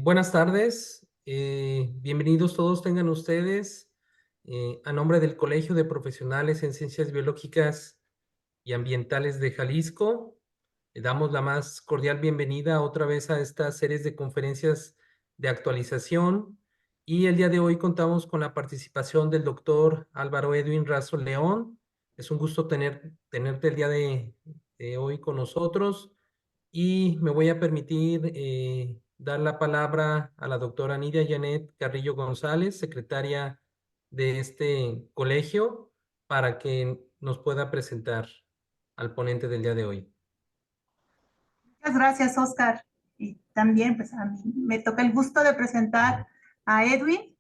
Buenas tardes, bienvenidos todos tengan ustedes a nombre del Colegio de Profesionales en Ciencias Biológicas y Ambientales de Jalisco. Le damos la más cordial bienvenida otra vez a estas series de conferencias de actualización y el día de hoy contamos con la participación del doctor Álvaro Edwin Razo León. Es un gusto tenerte el día de hoy con nosotros. Y me voy a permitir dar la palabra a la doctora Nidia Janet Carrillo González, secretaria de este colegio, para que nos pueda presentar al ponente del día de hoy. Muchas gracias, Oscar. Y también, pues, a mí me toca el gusto de presentar a Edwin.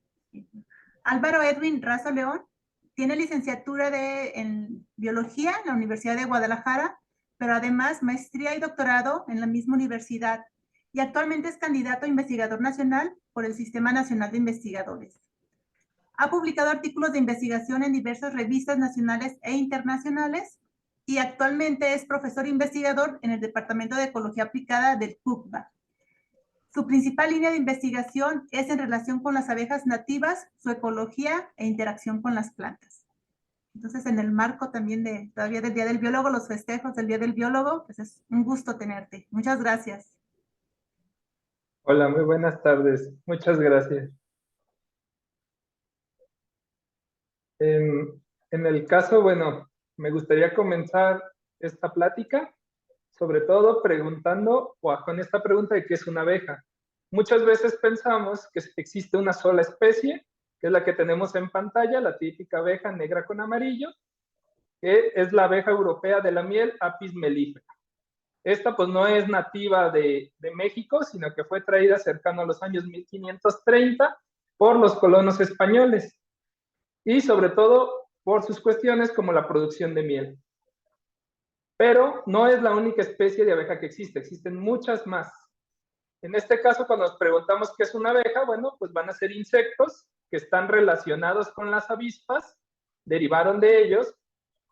Álvaro Edwin Razo León tiene licenciatura en Biología en la Universidad de Guadalajara, pero además maestría y doctorado en la misma universidad. Y actualmente es candidato a investigador nacional por el Sistema Nacional de Investigadores. Ha publicado artículos de investigación en diversas revistas nacionales e internacionales y actualmente es profesor investigador en el Departamento de Ecología Aplicada del CUCBA. Su principal línea de investigación es en relación con las abejas nativas, su ecología e interacción con las plantas. Entonces, en el marco también todavía del Día del Biólogo, los festejos del Día del Biólogo, pues es un gusto tenerte. Muchas gracias. Hola, muy buenas tardes. Muchas gracias. En el caso, bueno, me gustaría comenzar esta plática, sobre todo preguntando, o con esta pregunta de qué es una abeja. Muchas veces pensamos que existe una sola especie, que es la que tenemos en pantalla, la típica abeja negra con amarillo, que es la abeja europea de la miel, Apis mellifera. Esta pues no es nativa de México, sino que fue traída cercano a los años 1530 por los colonos españoles y sobre todo por sus cuestiones como la producción de miel. Pero no es la única especie de abeja que existe, existen muchas más. En este caso, cuando nos preguntamos qué es una abeja, bueno, pues van a ser insectos que están relacionados con las avispas, derivaron de ellos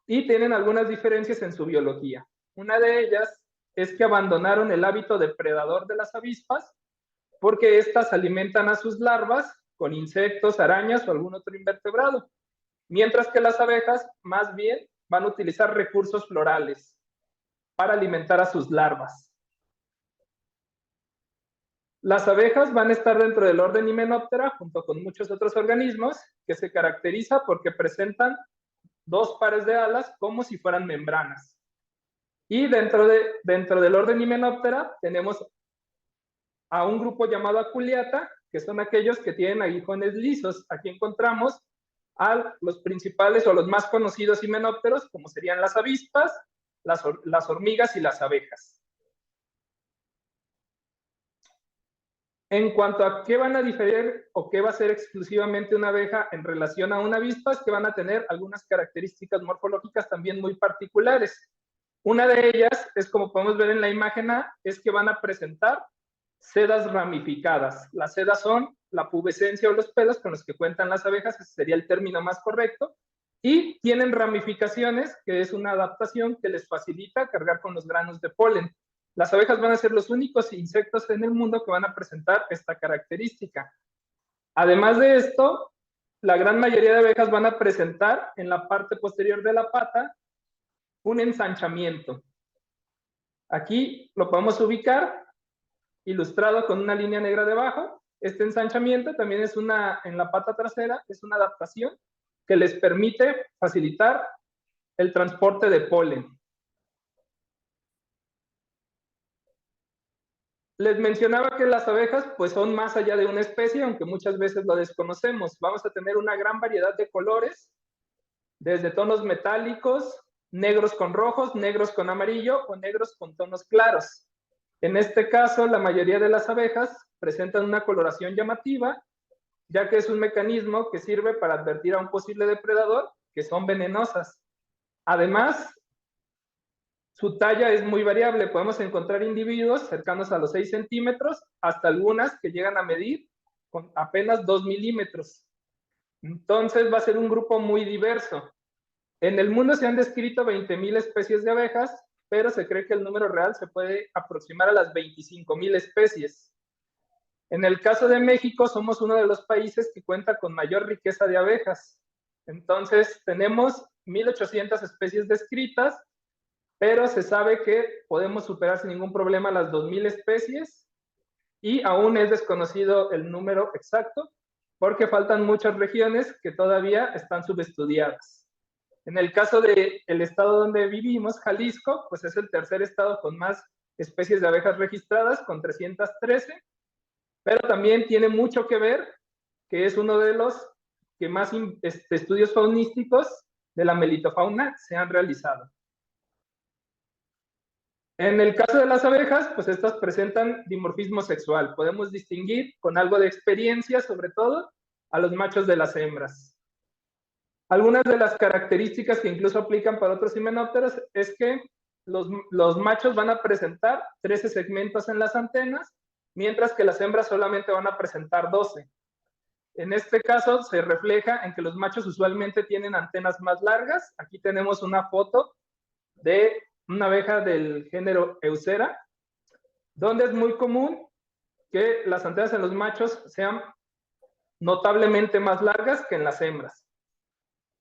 y tienen algunas diferencias en su biología. Una de ellas es que abandonaron el hábito depredador de las avispas porque éstas alimentan a sus larvas con insectos, arañas o algún otro invertebrado, mientras que las abejas más bien van a utilizar recursos florales para alimentar a sus larvas. Las abejas van a estar dentro del orden Hymenoptera junto con muchos otros organismos que se caracteriza porque presentan dos pares de alas como si fueran membranas. Y dentro del orden Hymenoptera tenemos a un grupo llamado Aculeata, que son aquellos que tienen aguijones lisos. Aquí encontramos a los principales o los más conocidos himenópteros, como serían las avispas, las hormigas y las abejas. En cuanto a qué van a diferir o qué va a ser exclusivamente una abeja en relación a una avispa, es que van a tener algunas características morfológicas también muy particulares. Una de ellas es, como podemos ver en la imagen A, es que van a presentar sedas ramificadas. Las sedas son la pubescencia o los pelos con los que cuentan las abejas, ese sería el término más correcto, y tienen ramificaciones, que es una adaptación que les facilita cargar con los granos de polen. Las abejas van a ser los únicos insectos en el mundo que van a presentar esta característica. Además de esto, la gran mayoría de abejas van a presentar en la parte posterior de la pata un ensanchamiento. Aquí lo podemos ubicar ilustrado con una línea negra debajo. Este ensanchamiento también es en la pata trasera, es una adaptación que les permite facilitar el transporte de polen. Les mencionaba que las abejas pues son más allá de una especie, aunque muchas veces lo desconocemos. Vamos a tener una gran variedad de colores, desde tonos metálicos, negros con rojos, negros con amarillo o negros con tonos claros. En este caso, la mayoría de las abejas presentan una coloración llamativa, ya que es un mecanismo que sirve para advertir a un posible depredador que son venenosas. Además, su talla es muy variable. Podemos encontrar individuos cercanos a los 6 centímetros, hasta algunas que llegan a medir con apenas 2 milímetros. Entonces va a ser un grupo muy diverso. En el mundo se han descrito 20,000 especies de abejas, pero se cree que el número real se puede aproximar a las 25,000 especies. En el caso de México, somos uno de los países que cuenta con mayor riqueza de abejas. Entonces, tenemos 1,800 especies descritas, pero se sabe que podemos superar sin ningún problema las 2,000 especies y aún es desconocido el número exacto porque faltan muchas regiones que todavía están subestudiadas. En el caso del estado donde vivimos, Jalisco, pues es el tercer estado con más especies de abejas registradas, con 313, pero también tiene mucho que ver que es uno de los que más estudios faunísticos de la melitofauna se han realizado. En el caso de las abejas, pues estas presentan dimorfismo sexual. Podemos distinguir con algo de experiencia, sobre todo, a los machos de las hembras. Algunas de las características que incluso aplican para otros himenópteros es que los machos van a presentar 13 segmentos en las antenas, mientras que las hembras solamente van a presentar 12. En este caso se refleja en que los machos usualmente tienen antenas más largas. Aquí tenemos una foto de una abeja del género Eucera, donde es muy común que las antenas en los machos sean notablemente más largas que en las hembras.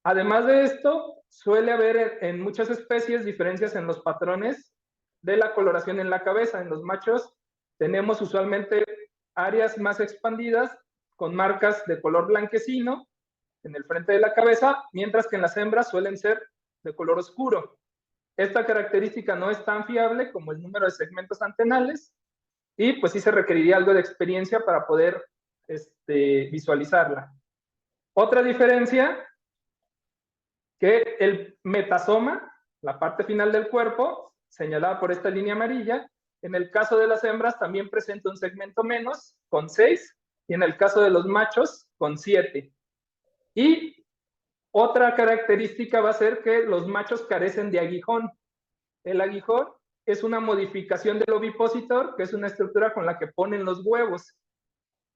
Además de esto, suele haber en muchas especies diferencias en los patrones de la coloración en la cabeza. En los machos tenemos usualmente áreas más expandidas con marcas de color blanquecino en el frente de la cabeza, mientras que en las hembras suelen ser de color oscuro. Esta característica no es tan fiable como el número de segmentos antenales y pues sí se requeriría algo de experiencia para poder visualizarla. Otra diferencia, que el metasoma, la parte final del cuerpo, señalada por esta línea amarilla, en el caso de las hembras también presenta un segmento menos, con 6, y en el caso de los machos, con 7. Y otra característica va a ser que los machos carecen de aguijón. El aguijón es una modificación del ovipositor, que es una estructura con la que ponen los huevos.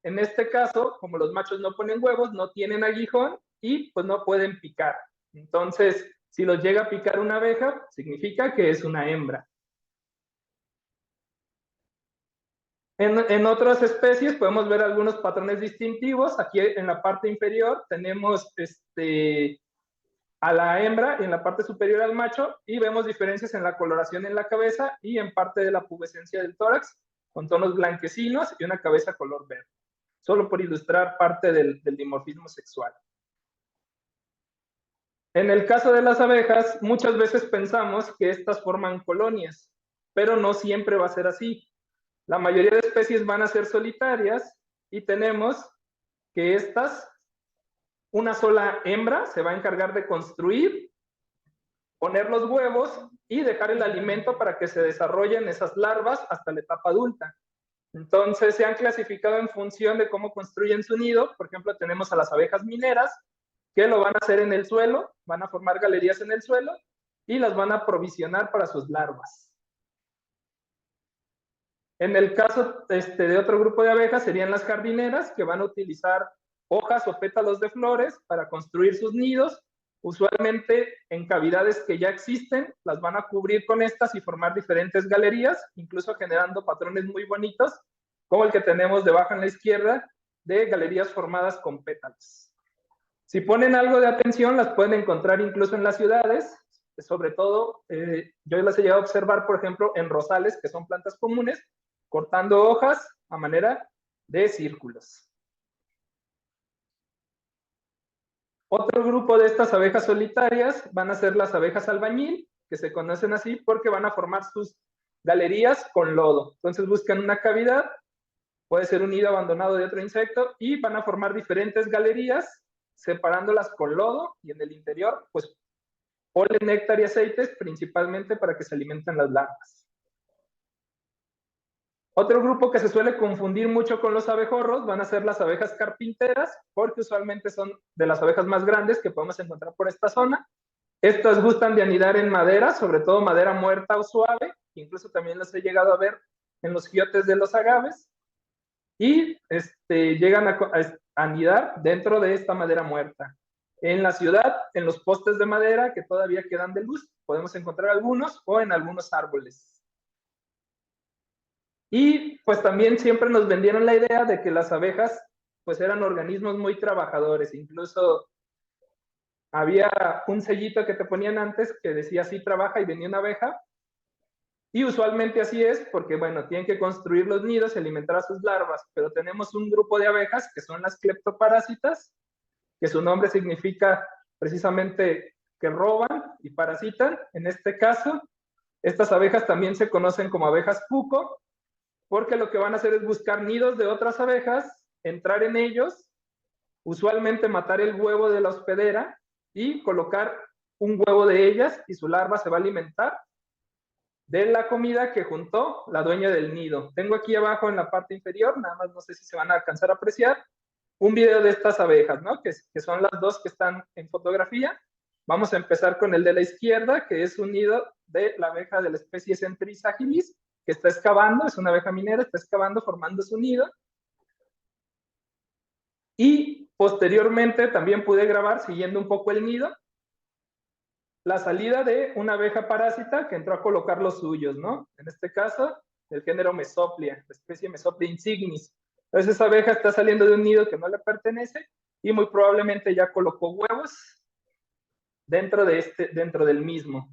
En este caso, como los machos no ponen huevos, no tienen aguijón y pues no pueden picar. Entonces, si los llega a picar una abeja, significa que es una hembra. En otras especies podemos ver algunos patrones distintivos. Aquí en la parte inferior tenemos a la hembra y en la parte superior al macho, y vemos diferencias en la coloración en la cabeza y en parte de la pubescencia del tórax, con tonos blanquecinos y una cabeza color verde. Solo por ilustrar parte del dimorfismo sexual. En el caso de las abejas, muchas veces pensamos que estas forman colonias, pero no siempre va a ser así. La mayoría de especies van a ser solitarias y tenemos que una sola hembra se va a encargar de construir, poner los huevos y dejar el alimento para que se desarrollen esas larvas hasta la etapa adulta. Entonces se han clasificado en función de cómo construyen su nido. Por ejemplo, tenemos a las abejas mineras, que lo van a hacer en el suelo, van a formar galerías en el suelo y las van a aprovisionar para sus larvas. En el caso de otro grupo de abejas serían las jardineras, que van a utilizar hojas o pétalos de flores para construir sus nidos, usualmente en cavidades que ya existen, las van a cubrir con estas y formar diferentes galerías, incluso generando patrones muy bonitos, como el que tenemos debajo en la izquierda, de galerías formadas con pétalos. Si ponen algo de atención, las pueden encontrar incluso en las ciudades, sobre todo, yo las he llegado a observar, por ejemplo, en rosales, que son plantas comunes, cortando hojas a manera de círculos. Otro grupo de estas abejas solitarias van a ser las abejas albañil, que se conocen así porque van a formar sus galerías con lodo. Entonces buscan una cavidad, puede ser un nido abandonado de otro insecto, y van a formar diferentes galerías, separándolas con lodo, y en el interior, pues, polen, néctar y aceites, principalmente para que se alimenten las larvas. Otro grupo que se suele confundir mucho con los abejorros van a ser las abejas carpinteras, porque usualmente son de las abejas más grandes que podemos encontrar por esta zona. Estas gustan de anidar en madera, sobre todo madera muerta o suave, incluso también las he llegado a ver en los giotes de los agaves, y llegan a anidar dentro de esta madera muerta. En la ciudad, en los postes de madera que todavía quedan de luz, podemos encontrar algunos, o en algunos árboles. Y pues también siempre nos vendieron la idea de que las abejas pues eran organismos muy trabajadores. Incluso había un sellito que te ponían antes que decía así trabaja y venía una abeja. Y usualmente así es porque, bueno, tienen que construir los nidos y alimentar a sus larvas, pero tenemos un grupo de abejas que son las cleptoparásitas, que su nombre significa precisamente que roban y parasitan. En este caso, estas abejas también se conocen como abejas puco, porque lo que van a hacer es buscar nidos de otras abejas, entrar en ellos, usualmente matar el huevo de la hospedera y colocar un huevo de ellas y su larva se va a alimentar de la comida que juntó la dueña del nido. Tengo aquí abajo en la parte inferior, nada más no sé si se van a alcanzar a apreciar, un video de estas abejas, ¿no? Que son las dos que están en fotografía. Vamos a empezar con el de la izquierda, que es un nido de la abeja de la especie Centris agilis, que está excavando, es una abeja minera, está excavando, formando su nido. Y posteriormente también pude grabar, siguiendo un poco el nido, la salida de una abeja parásita que entró a colocar los suyos, ¿no? En este caso, del género Mesoplia, la especie Mesoplia insignis. Entonces esa abeja está saliendo de un nido que no le pertenece y muy probablemente ya colocó huevos dentro del mismo.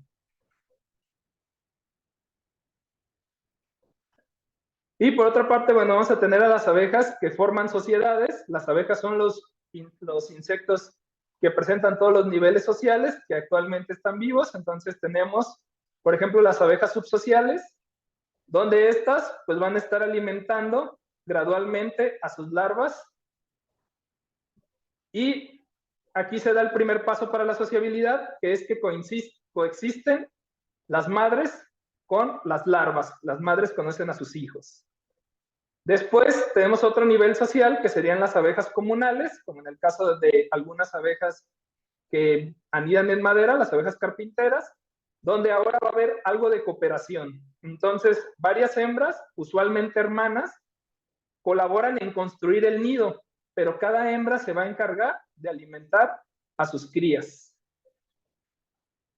Y por otra parte, bueno, vamos a tener a las abejas que forman sociedades. Las abejas son los insectos que presentan todos los niveles sociales que actualmente están vivos. Entonces tenemos, por ejemplo, las abejas subsociales, donde estas pues van a estar alimentando gradualmente a sus larvas. Y aquí se da el primer paso para la sociabilidad, que es que coexisten las madres con las larvas. Las madres conocen a sus hijos. Después tenemos otro nivel social, que serían las abejas comunales, como en el caso de algunas abejas que anidan en madera, las abejas carpinteras, donde ahora va a haber algo de cooperación. Entonces, varias hembras, usualmente hermanas, colaboran en construir el nido, pero cada hembra se va a encargar de alimentar a sus crías.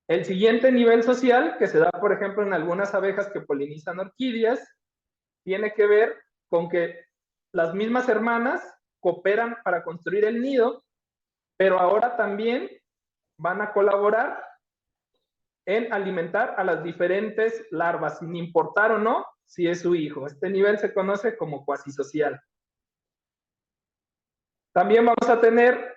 El siguiente nivel social, que se da, por ejemplo, en algunas abejas que polinizan orquídeas, tiene que ver con que las mismas hermanas cooperan para construir el nido, pero ahora también van a colaborar en alimentar a las diferentes larvas, sin importar o no si es su hijo. Este nivel se conoce como cuasisocial. También vamos a tener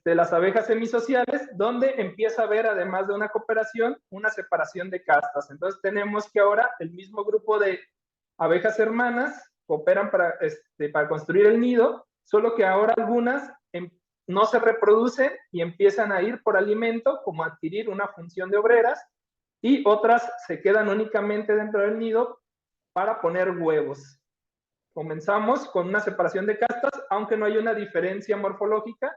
las abejas semisociales, donde empieza a haber, además de una cooperación, una separación de castas. Entonces tenemos que ahora el mismo grupo de abejas hermanas cooperan para construir el nido, solo que ahora algunas no se reproducen y empiezan a ir por alimento, como adquirir una función de obreras, y otras se quedan únicamente dentro del nido para poner huevos. Comenzamos con una separación de castas, aunque no hay una diferencia morfológica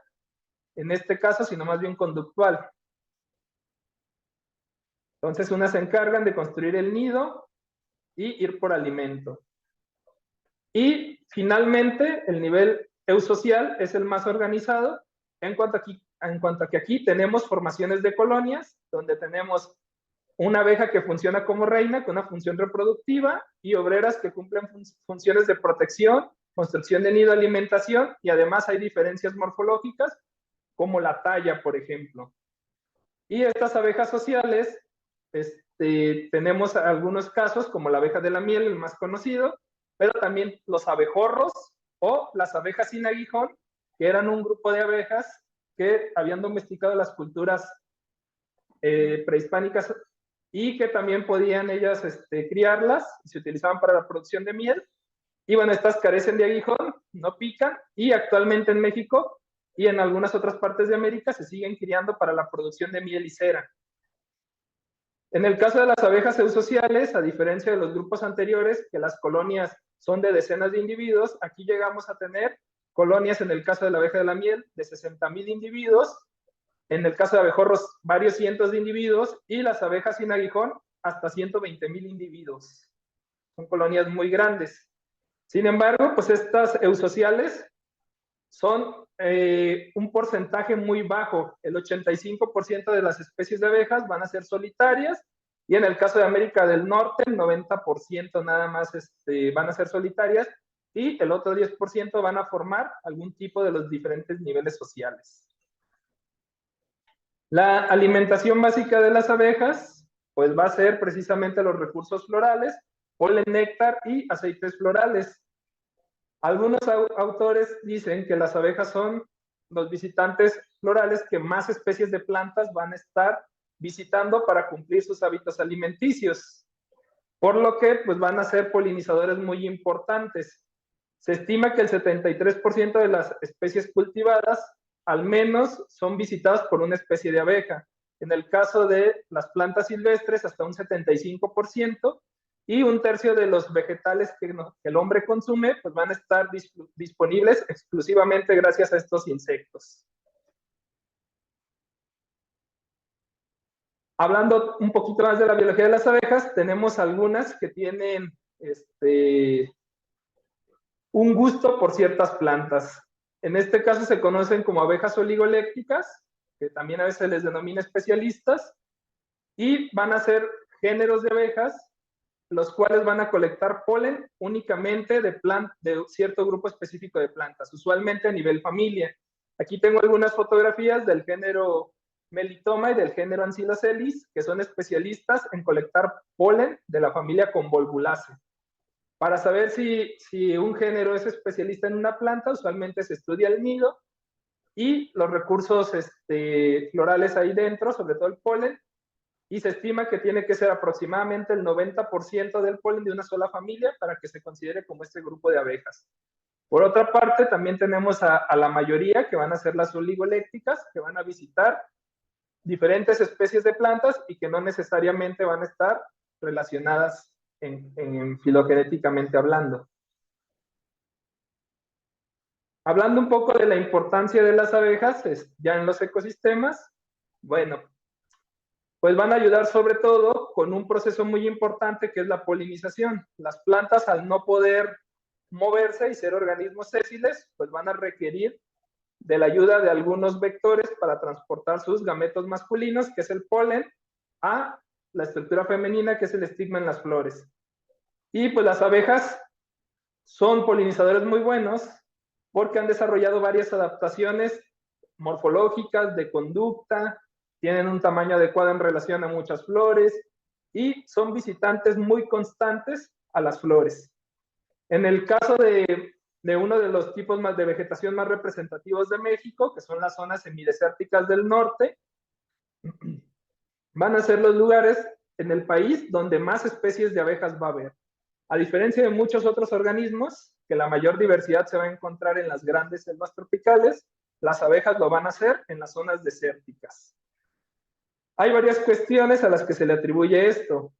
en este caso, sino más bien conductual. Entonces, unas se encargan de construir el nido y ir por alimento. Y finalmente, el nivel eusocial es el más organizado, en cuanto a que aquí tenemos formaciones de colonias, donde tenemos una abeja que funciona como reina con una función reproductiva y obreras que cumplen funciones de protección, construcción de nido, alimentación, y además hay diferencias morfológicas como la talla, por ejemplo. Y estas abejas sociales, tenemos algunos casos como la abeja de la miel, el más conocido, pero también los abejorros o las abejas sin aguijón, que eran un grupo de abejas que habían domesticado las culturas prehispánicas y que también podían ellas criarlas y se utilizaban para la producción de miel. Y bueno, estas carecen de aguijón, no pican, y actualmente en México y en algunas otras partes de América se siguen criando para la producción de miel y cera. En el caso de las abejas eusociales, a diferencia de los grupos anteriores, que las colonias son de decenas de individuos, aquí llegamos a tener colonias, en el caso de la abeja de la miel, de 60,000 individuos, en el caso de abejorros, varios cientos de individuos, y las abejas sin aguijón, hasta 120,000 individuos. Son colonias muy grandes. Sin embargo, pues estas eusociales son un porcentaje muy bajo. El 85% de las especies de abejas van a ser solitarias Y en el caso de América del Norte, el 90% nada más van a ser solitarias y el otro 10% van a formar algún tipo de los diferentes niveles sociales. La alimentación básica de las abejas, pues va a ser precisamente los recursos florales, polen, néctar y aceites florales. Algunos autores dicen que las abejas son los visitantes florales que más especies de plantas van a estar visitando para cumplir sus hábitos alimenticios, por lo que pues van a ser polinizadores muy importantes. Se estima que el 73% de las especies cultivadas al menos son visitadas por una especie de abeja. En el caso de las plantas silvestres, hasta un 75%, y un tercio de los vegetales que el hombre consume pues van a estar disponibles exclusivamente gracias a estos insectos. Hablando un poquito más de la biología de las abejas, tenemos algunas que tienen un gusto por ciertas plantas. En este caso se conocen como abejas oligolécticas, que también a veces se les denomina especialistas, y van a ser géneros de abejas los cuales van a colectar polen únicamente de cierto grupo específico de plantas, usualmente a nivel familia. Aquí tengo algunas fotografías del género Melitoma y del género Ancilocelis, que son especialistas en colectar polen de la familia Convolvulaceae. Para saber si un género es especialista en una planta, usualmente se estudia el nido y los recursos florales ahí dentro, sobre todo el polen, y se estima que tiene que ser aproximadamente el 90% del polen de una sola familia para que se considere como este grupo de abejas. Por otra parte, también tenemos a la mayoría que van a ser las oligolécticas, que van a visitar diferentes especies de plantas y que no necesariamente van a estar relacionadas filogenéticamente hablando. Hablando un poco de la importancia de las abejas ya en los ecosistemas, bueno, pues van a ayudar sobre todo con un proceso muy importante que es la polinización. Las plantas, al no poder moverse y ser organismos sésiles, pues van a requerir de la ayuda de algunos vectores para transportar sus gametos masculinos, que es el polen, a la estructura femenina, que es el estigma en las flores. Y pues las abejas son polinizadores muy buenos porque han desarrollado varias adaptaciones morfológicas, de conducta, tienen un tamaño adecuado en relación a muchas flores y son visitantes muy constantes a las flores. En el caso de uno de los tipos más de vegetación más representativos de México, que son las zonas semidesérticas del norte, van a ser los lugares en el país donde más especies de abejas va a haber. A diferencia de muchos otros organismos, que la mayor diversidad se va a encontrar en las grandes selvas tropicales, las abejas lo van a hacer en las zonas desérticas. Hay varias cuestiones a las que se le atribuye esto.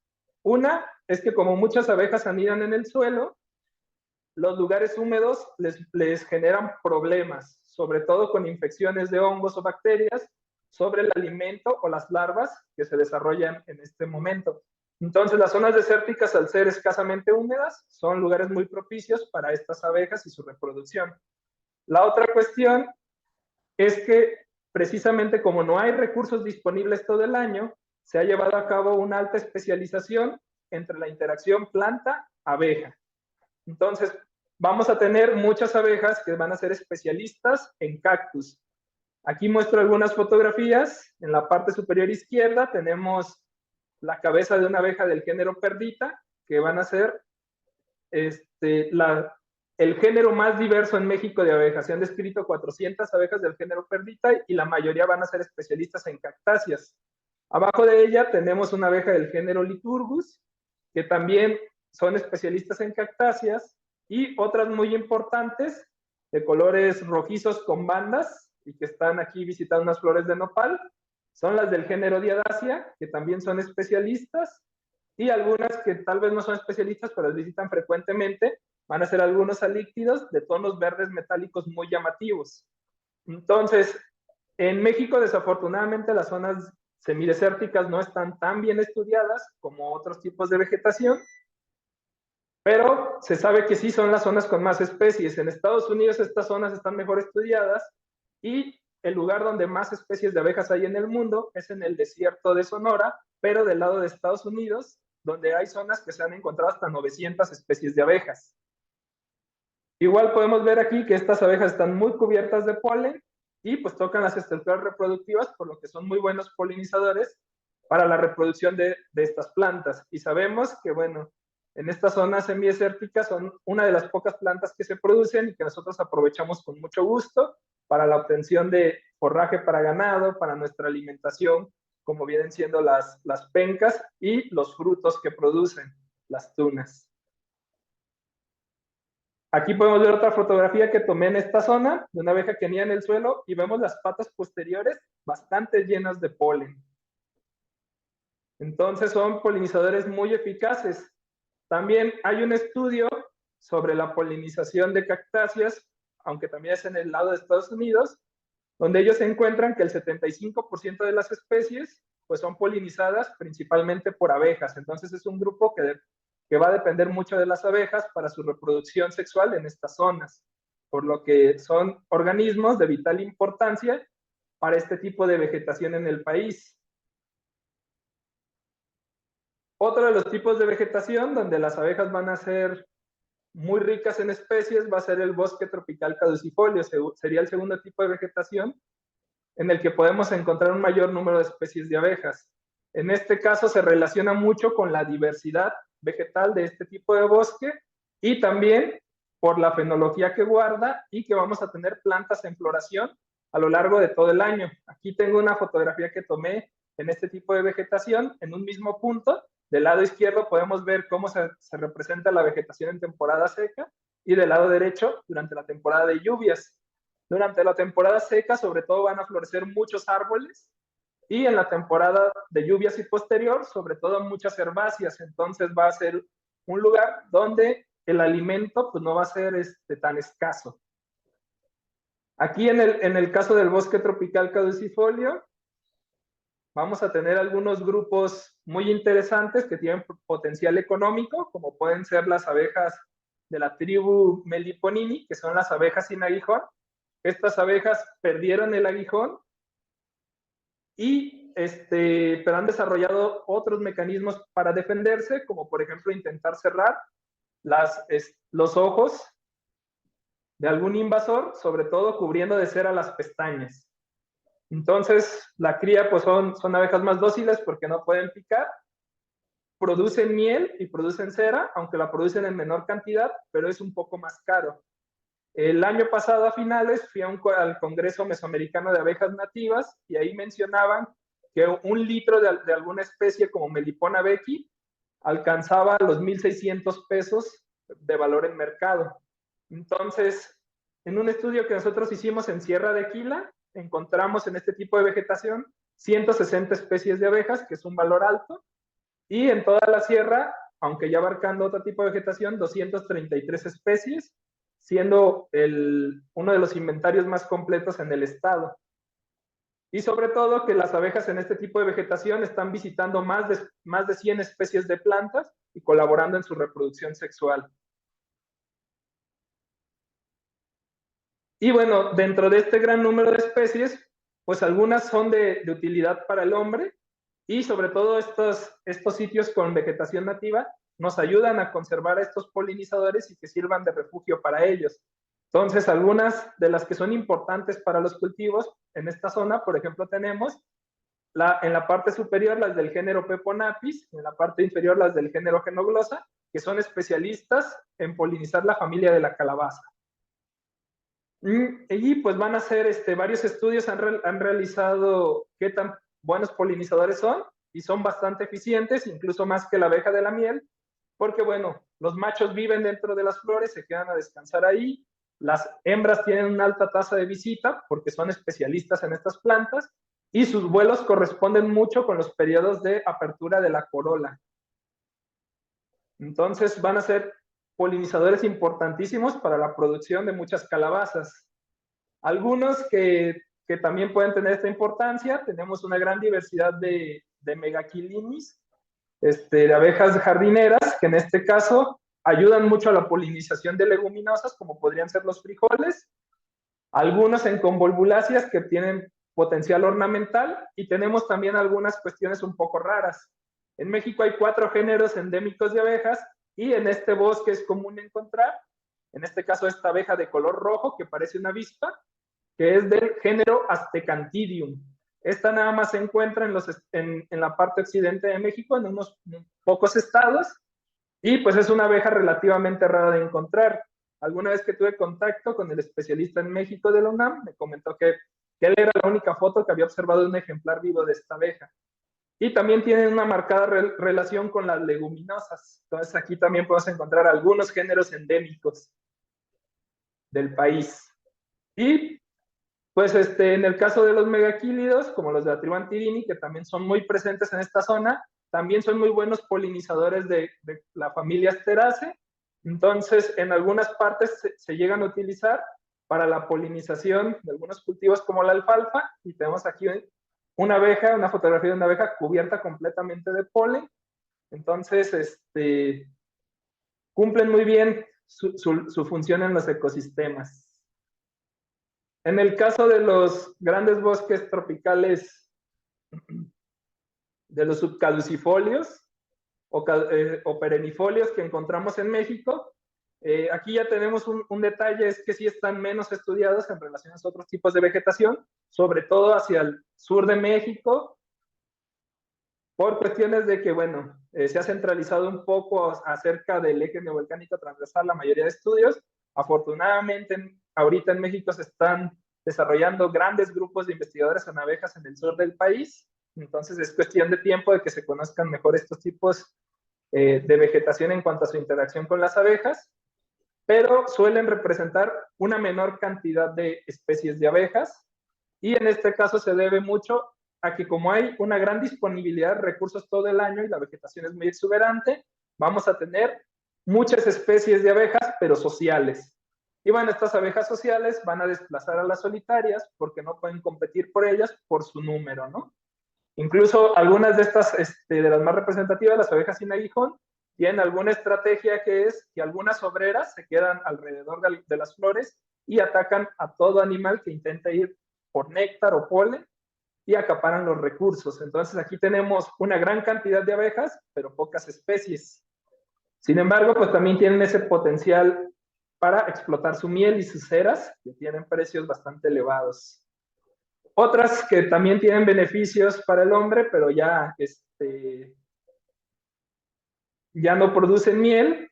Una es que como muchas abejas anidan en el suelo, los lugares húmedos les generan problemas, sobre todo con infecciones de hongos o bacterias sobre el alimento o las larvas que se desarrollan en este momento. Entonces, las zonas desérticas, al ser escasamente húmedas, son lugares muy propicios para estas abejas y su reproducción. La otra cuestión es que precisamente como no hay recursos disponibles todo el año, se ha llevado a cabo una alta especialización entre la interacción planta-abeja. Entonces, vamos a tener muchas abejas que van a ser especialistas en cactus. Aquí muestro algunas fotografías. En la parte superior izquierda tenemos la cabeza de una abeja del género Perdita, que van a ser el género más diverso en México de abejas. Se han descrito 400 abejas del género Perdita y la mayoría van a ser especialistas en cactáceas. Abajo de ella tenemos una abeja del género Lycurgus, que también son especialistas en cactáceas, y otras muy importantes de colores rojizos con bandas y que están aquí visitando unas flores de nopal, son las del género Diadacia, que también son especialistas, y algunas que tal vez no son especialistas, pero las visitan frecuentemente, van a ser algunos alíctidos de tonos verdes metálicos muy llamativos. Entonces, en México, desafortunadamente, las zonas semidesérticas no están tan bien estudiadas como otros tipos de vegetación, pero se sabe que sí son las zonas con más especies. En Estados Unidos estas zonas están mejor estudiadas y el lugar donde más especies de abejas hay en el mundo es en el desierto de Sonora, pero del lado de Estados Unidos, donde hay zonas que se han encontrado hasta 900 especies de abejas. Igual podemos ver aquí que estas abejas están muy cubiertas de polen y pues tocan las estructuras reproductivas, por lo que son muy buenos polinizadores para la reproducción de estas plantas. Y sabemos que, bueno, en estas zonas semidesérticas son una de las pocas plantas que se producen y que nosotros aprovechamos con mucho gusto para la obtención de forraje para ganado, para nuestra alimentación, como vienen siendo las pencas y los frutos que producen, las tunas. Aquí podemos ver otra fotografía que tomé en esta zona de una abeja que anida en el suelo y vemos las patas posteriores bastante llenas de polen. Entonces son polinizadores muy eficaces. También hay un estudio sobre la polinización de cactáceas, aunque también es en el lado de Estados Unidos, donde ellos encuentran que el 75% de las especies pues son polinizadas principalmente por abejas. Entonces es un grupo que va a depender mucho de las abejas para su reproducción sexual en estas zonas, por lo que son organismos de vital importancia para este tipo de vegetación en el país. Otro de los tipos de vegetación donde las abejas van a ser muy ricas en especies va a ser el bosque tropical caducifolio. Sería el segundo tipo de vegetación en el que podemos encontrar un mayor número de especies de abejas. En este caso se relaciona mucho con la diversidad vegetal de este tipo de bosque y también por la fenología que guarda y que vamos a tener plantas en floración a lo largo de todo el año. Aquí tengo una fotografía que tomé en este tipo de vegetación en un mismo punto. Del lado izquierdo podemos ver cómo se representa la vegetación en temporada seca y del lado derecho durante la temporada de lluvias. Durante la temporada seca, sobre todo, van a florecer muchos árboles y en la temporada de lluvias y posterior, sobre todo muchas herbáceas. Entonces va a ser un lugar donde el alimento pues, no va a ser tan escaso. Aquí en el caso del bosque tropical caducifolio, vamos a tener algunos grupos muy interesantes que tienen potencial económico, como pueden ser las abejas de la tribu Meliponini, que son las abejas sin aguijón. Estas abejas perdieron el aguijón pero han desarrollado otros mecanismos para defenderse, como por ejemplo intentar cerrar los ojos de algún invasor, sobre todo cubriendo de cera las pestañas. Entonces, la cría pues son abejas más dóciles porque no pueden picar, producen miel y producen cera, aunque la producen en menor cantidad, pero es un poco más caro. El año pasado a finales fui al Congreso Mesoamericano de Abejas Nativas y ahí mencionaban que un litro de alguna especie como Melipona becky alcanzaba los 1,600 pesos de valor en mercado. Entonces, en un estudio que nosotros hicimos en Sierra de Quila, encontramos en este tipo de vegetación 160 especies de abejas, que es un valor alto, y en toda la sierra, aunque ya abarcando otro tipo de vegetación, 233 especies, siendo uno de los inventarios más completos en el estado. Y sobre todo que las abejas en este tipo de vegetación están visitando más de 100 especies de plantas y colaborando en su reproducción sexual. Y bueno, dentro de este gran número de especies, pues algunas son de utilidad para el hombre y sobre todo estos sitios con vegetación nativa nos ayudan a conservar a estos polinizadores y que sirvan de refugio para ellos. Entonces, algunas de las que son importantes para los cultivos en esta zona, por ejemplo, tenemos en la parte superior las del género Peponapis, en la parte inferior las del género Genoglossa, que son especialistas en polinizar la familia de la calabaza. Y pues van a hacer varios estudios, han realizado qué tan buenos polinizadores son y son bastante eficientes, incluso más que la abeja de la miel, porque bueno, los machos viven dentro de las flores, se quedan a descansar ahí, las hembras tienen una alta tasa de visita porque son especialistas en estas plantas y sus vuelos corresponden mucho con los periodos de apertura de la corola. Entonces van a ser polinizadores importantísimos para la producción de muchas calabazas. Algunos que también pueden tener esta importancia, tenemos una gran diversidad de Megachilinis, de abejas jardineras, que en este caso ayudan mucho a la polinización de leguminosas, como podrían ser los frijoles. algunos en convolvuláceas que tienen potencial ornamental, y tenemos también algunas cuestiones un poco raras. En México hay 4 géneros endémicos de abejas, y en este bosque es común encontrar, en este caso, esta abeja de color rojo que parece una avispa, que es del género Astecantidium. Esta nada más se encuentra en la parte occidente de México, en unos pocos estados, y pues es una abeja relativamente rara de encontrar. Alguna vez que tuve contacto con el especialista en México de la UNAM, me comentó que él era la única foto que había observado de un ejemplar vivo de esta abeja. Y también tienen una marcada relación con las leguminosas. Entonces aquí también podemos encontrar algunos géneros endémicos del país. Y pues en el caso de los megaquílidos, como los de la tribu Antirini, que también son muy presentes en esta zona, también son muy buenos polinizadores de la familia Asteraceae. Entonces, en algunas partes se llegan a utilizar para la polinización de algunos cultivos como la alfalfa, y tenemos aquí una abeja, una fotografía de una abeja cubierta completamente de polen. Entonces, cumplen muy bien su función en los ecosistemas. En el caso de los grandes bosques tropicales, de los subcaducifolios o perennifolios que encontramos en México, aquí ya tenemos un detalle, es que sí están menos estudiados en relación a otros tipos de vegetación, sobre todo hacia el sur de México, por cuestiones de que, bueno, se ha centralizado un poco acerca del eje neovolcánico transversal la mayoría de estudios. Afortunadamente, ahorita en México se están desarrollando grandes grupos de investigadores en abejas en el sur del país, entonces es cuestión de tiempo de que se conozcan mejor estos tipos de vegetación en cuanto a su interacción con las abejas, pero suelen representar una menor cantidad de especies de abejas, y en este caso se debe mucho a que como hay una gran disponibilidad de recursos todo el año y la vegetación es muy exuberante, vamos a tener muchas especies de abejas, pero sociales. Y bueno, estas abejas sociales van a desplazar a las solitarias porque no pueden competir por ellas por su número, ¿no? Incluso algunas de estas, de las más representativas, las abejas sin aguijón, tienen alguna estrategia que es que algunas obreras se quedan alrededor de las flores y atacan a todo animal que intenta ir por néctar o polen y acaparan los recursos. Entonces aquí tenemos una gran cantidad de abejas, pero pocas especies. Sin embargo, pues también tienen ese potencial para explotar su miel y sus ceras, que tienen precios bastante elevados. Otras que también tienen beneficios para el hombre, pero ya no producen miel.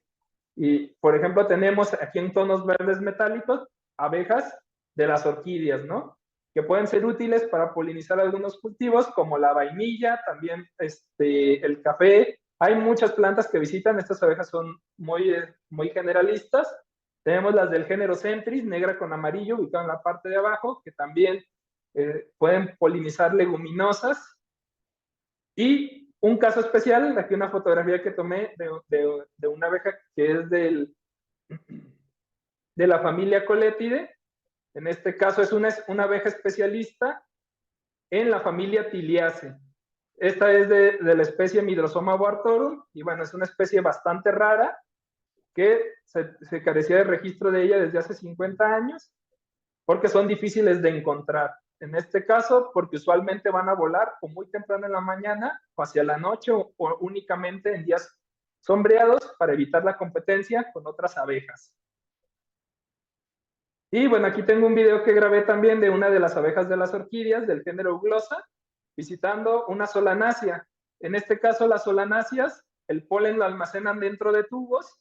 Y, por ejemplo, tenemos aquí en tonos verdes metálicos abejas de las orquídeas, ¿no? Que pueden ser útiles para polinizar algunos cultivos, como la vainilla, también el café. Hay muchas plantas que visitan, estas abejas son muy, muy generalistas. Tenemos las del género Centris, negra con amarillo, ubicada en la parte de abajo, que también pueden polinizar leguminosas. Y un caso especial, aquí una fotografía que tomé de una abeja que es de la familia Coletidae. En este caso es una abeja especialista en la familia Tiliaceae. Esta es de la especie Midrosoma boartorum, y bueno, es una especie bastante rara que se carecía de registro de ella desde hace 50 años, porque son difíciles de encontrar. En este caso, porque usualmente van a volar o muy temprano en la mañana o hacia la noche o únicamente en días sombreados para evitar la competencia con otras abejas. Y bueno, aquí tengo un video que grabé también de una de las abejas de las orquídeas del género Glossa, visitando una solanácea. En este caso, las solanáceas, el polen lo almacenan dentro de tubos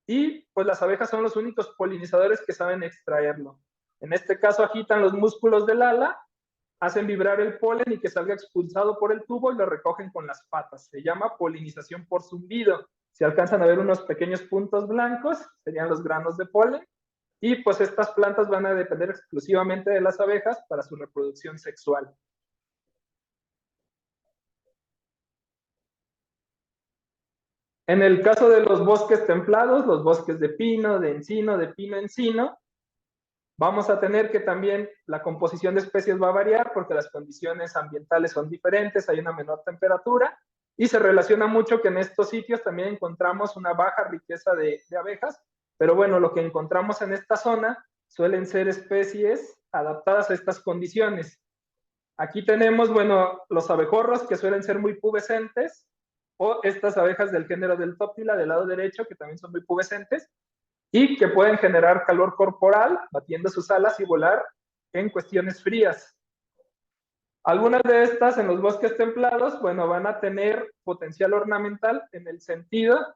y pues las abejas son los únicos polinizadores que saben extraerlo. En este caso agitan los músculos del ala, hacen vibrar el polen y que salga expulsado por el tubo y lo recogen con las patas. Se llama polinización por zumbido. Si alcanzan a ver unos pequeños puntos blancos, serían los granos de polen. Y pues estas plantas van a depender exclusivamente de las abejas para su reproducción sexual. En el caso de los bosques templados, los bosques de pino, de encino, de pino-encino, vamos a tener que también la composición de especies va a variar porque las condiciones ambientales son diferentes, hay una menor temperatura y se relaciona mucho que en estos sitios también encontramos una baja riqueza de abejas, pero bueno, lo que encontramos en esta zona suelen ser especies adaptadas a estas condiciones. Aquí tenemos, bueno, los abejorros, que suelen ser muy pubescentes, o estas abejas del género del Toptila del lado derecho, que también son muy pubescentes, y que pueden generar calor corporal batiendo sus alas y volar en cuestiones frías. Algunas de estas en los bosques templados, bueno, van a tener potencial ornamental en el sentido,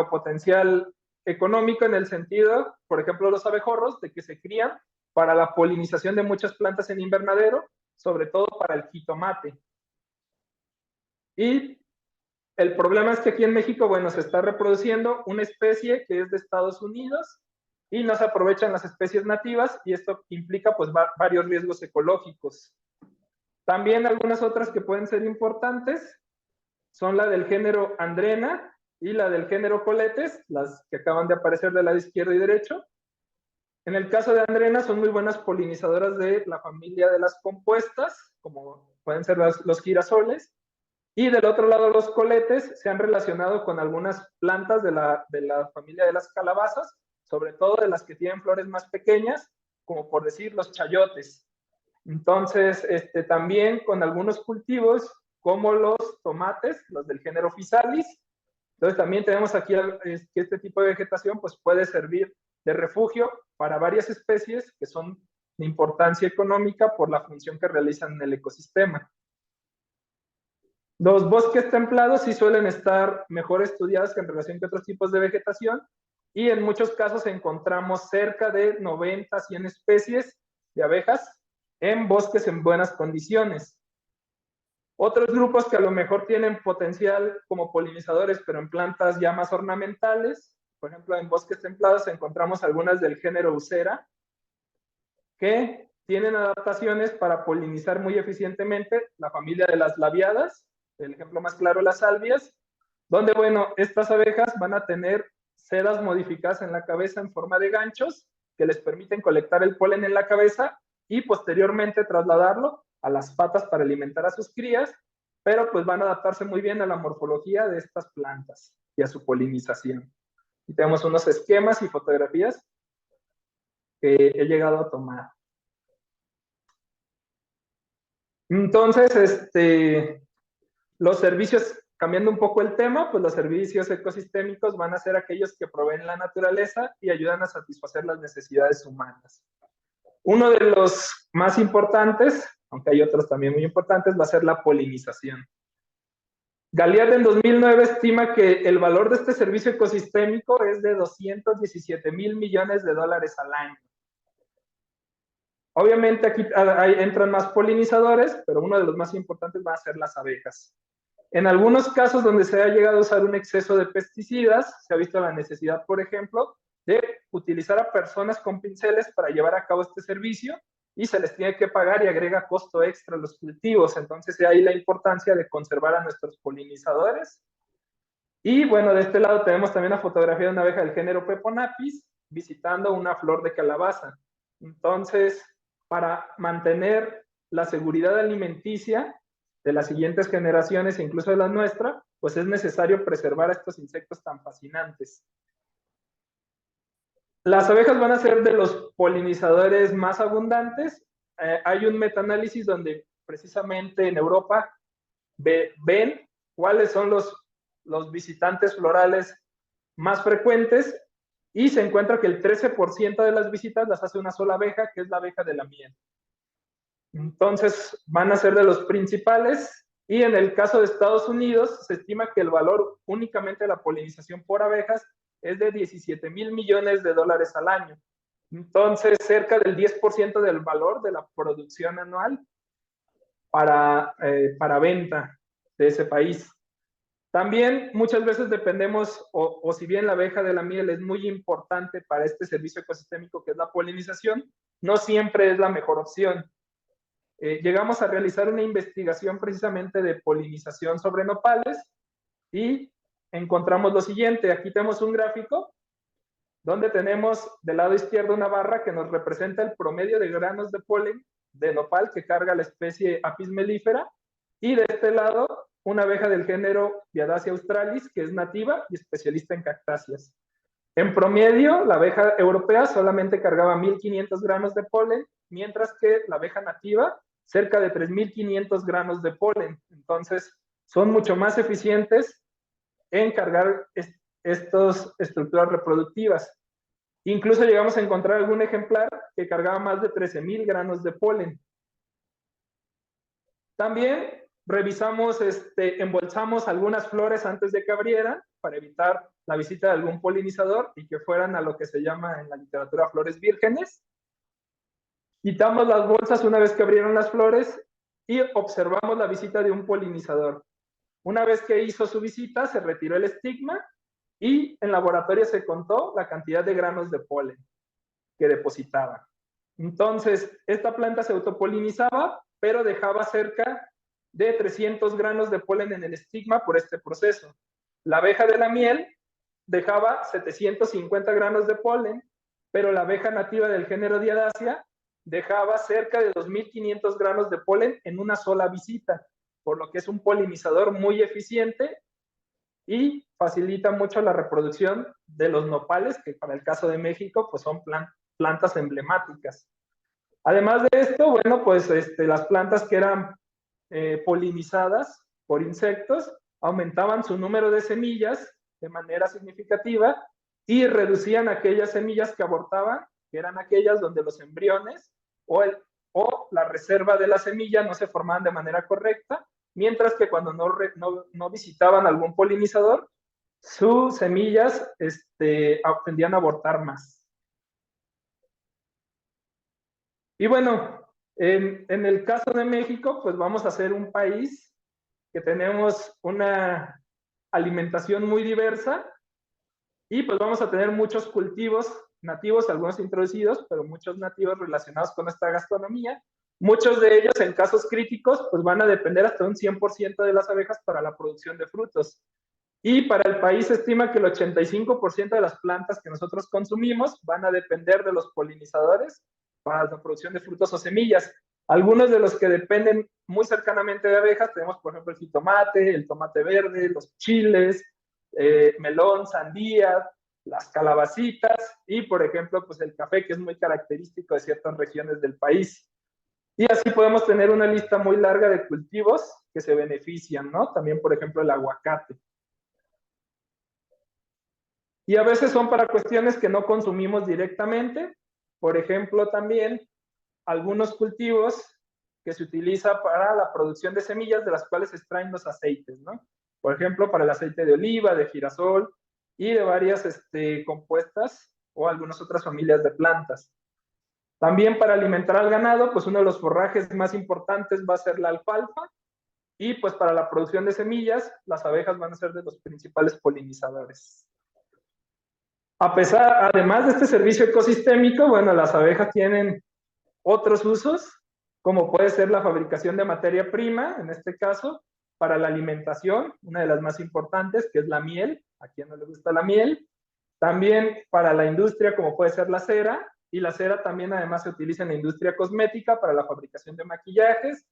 potencial económico en el sentido, por ejemplo, los abejorros, de que se crían para la polinización de muchas plantas en invernadero, sobre todo para el jitomate. Y el problema es que aquí en México, bueno, se está reproduciendo una especie que es de Estados Unidos y no se aprovechan las especies nativas, y esto implica pues varios riesgos ecológicos. También algunas otras que pueden ser importantes son la del género Andrena y la del género Coletes, las que acaban de aparecer del lado izquierdo y derecho. En el caso de Andrena son muy buenas polinizadoras de la familia de las compuestas, como pueden ser los girasoles, y del otro lado los coletes se han relacionado con algunas plantas de la familia de las calabazas, sobre todo de las que tienen flores más pequeñas, como por decir los chayotes. Entonces, también con algunos cultivos como los tomates, los del género Physalis. Entonces también tenemos aquí que este tipo de vegetación pues puede servir de refugio para varias especies que son de importancia económica por la función que realizan en el ecosistema. Los bosques templados sí suelen estar mejor estudiados en relación con otros tipos de vegetación, y en muchos casos encontramos cerca de 90 a 100 especies de abejas en bosques en buenas condiciones. Otros grupos que a lo mejor tienen potencial como polinizadores, pero en plantas ya más ornamentales, por ejemplo, en bosques templados encontramos algunas del género Eucera, que tienen adaptaciones para polinizar muy eficientemente la familia de las labiadas, el ejemplo más claro, las salvias, donde, bueno, estas abejas van a tener sedas modificadas en la cabeza en forma de ganchos que les permiten colectar el polen en la cabeza y posteriormente trasladarlo a las patas para alimentar a sus crías, pero pues van a adaptarse muy bien a la morfología de estas plantas y a su polinización. Y tenemos unos esquemas y fotografías que he llegado a tomar. Entonces, los servicios, cambiando un poco el tema, pues los servicios ecosistémicos van a ser aquellos que proveen la naturaleza y ayudan a satisfacer las necesidades humanas. Uno de los más importantes, aunque hay otros también muy importantes, va a ser la polinización. Galiard en 2009 estima que el valor de este servicio ecosistémico es de 217,000 millones de dólares al año. Obviamente aquí entran más polinizadores, pero uno de los más importantes va a ser las abejas. En algunos casos donde se ha llegado a usar un exceso de pesticidas, se ha visto la necesidad, por ejemplo, de utilizar a personas con pinceles para llevar a cabo este servicio, y se les tiene que pagar y agrega costo extra a los cultivos. Entonces, de ahí la importancia de conservar a nuestros polinizadores. Y bueno, de este lado tenemos también una fotografía de una abeja del género Peponapis visitando una flor de calabaza. Entonces, para mantener la seguridad alimenticia de las siguientes generaciones e incluso de la nuestra, pues es necesario preservar a estos insectos tan fascinantes. Las abejas van a ser de los polinizadores más abundantes. Hay un metaanálisis donde precisamente en Europa ven cuáles son los visitantes florales más frecuentes, y se encuentra que el 13% de las visitas las hace una sola abeja, que es la abeja de la miel. Entonces van a ser de los principales, y en el caso de Estados Unidos se estima que el valor únicamente de la polinización por abejas es de 17,000 millones de dólares al año. Entonces, cerca del 10% del valor de la producción anual para venta de ese país. También muchas veces dependemos, o si bien la abeja de la miel es muy importante para este servicio ecosistémico que es la polinización, no siempre es la mejor opción. Llegamos a realizar una investigación precisamente de polinización sobre nopales y encontramos lo siguiente. Aquí tenemos un gráfico donde tenemos del lado izquierdo una barra que nos representa el promedio de granos de polen de nopal que carga la especie Apis mellifera, y de este lado una abeja del género Viadacia australis, que es nativa y especialista en cactáceas. En promedio, la abeja europea solamente cargaba 1.500 gramos de polen, mientras que la abeja nativa cerca de 3.500 gramos de polen. Entonces, son mucho más eficientes en cargar estas estructuras reproductivas. Incluso llegamos a encontrar algún ejemplar que cargaba más de 13.000 gramos de polen. También revisamos, embolsamos algunas flores antes de que abrieran para evitar la visita de algún polinizador y que fueran a lo que se llama en la literatura flores vírgenes. Quitamos las bolsas una vez que abrieron las flores y observamos la visita de un polinizador. Una vez que hizo su visita, se retiró el estigma y en laboratorio se contó la cantidad de granos de polen que depositaba. Entonces, esta planta se autopolinizaba, pero dejaba cerca de 300 granos de polen en el estigma por este proceso. La abeja de la miel dejaba 750 granos de polen, pero la abeja nativa del género Diadacia dejaba cerca de 2.500 granos de polen en una sola visita, por lo que es un polinizador muy eficiente y facilita mucho la reproducción de los nopales, que para el caso de México, pues son plantas emblemáticas. Además de esto, bueno, pues las plantas que eran polinizadas por insectos aumentaban su número de semillas de manera significativa y reducían aquellas semillas que abortaban, que eran aquellas donde los embriones o la reserva de la semilla no se formaban de manera correcta, mientras que cuando no visitaban algún polinizador, sus semillas tendían a abortar más. Y bueno, en el caso de México, pues vamos a ser un país que tenemos una alimentación muy diversa y pues vamos a tener muchos cultivos nativos, algunos introducidos, pero muchos nativos relacionados con esta gastronomía. Muchos de ellos, en casos críticos, pues van a depender hasta un 100% de las abejas para la producción de frutos. Y para el país se estima que el 85% de las plantas que nosotros consumimos van a depender de los polinizadores para la producción de frutos o semillas. Algunos de los que dependen muy cercanamente de abejas, tenemos por ejemplo el jitomate, el tomate verde, los chiles, melón, sandía, las calabacitas y por ejemplo pues el café, que es muy característico de ciertas regiones del país. Y así podemos tener una lista muy larga de cultivos que se benefician, ¿no? También por ejemplo el aguacate. Y a veces son para cuestiones que no consumimos directamente. Por ejemplo, también algunos cultivos que se utiliza para la producción de semillas de las cuales se extraen los aceites, ¿no? Por ejemplo, para el aceite de oliva, de girasol y de varias compuestas o algunas otras familias de plantas. También para alimentar al ganado, pues uno de los forrajes más importantes va a ser la alfalfa y pues para la producción de semillas, las abejas van a ser de los principales polinizadores. Además de este servicio ecosistémico, bueno, las abejas tienen otros usos, como puede ser la fabricación de materia prima, en este caso, para la alimentación, una de las más importantes, que es la miel, a quien no le gusta la miel. También para la industria, como puede ser la cera, y la cera también además se utiliza en la industria cosmética para la fabricación de maquillajes.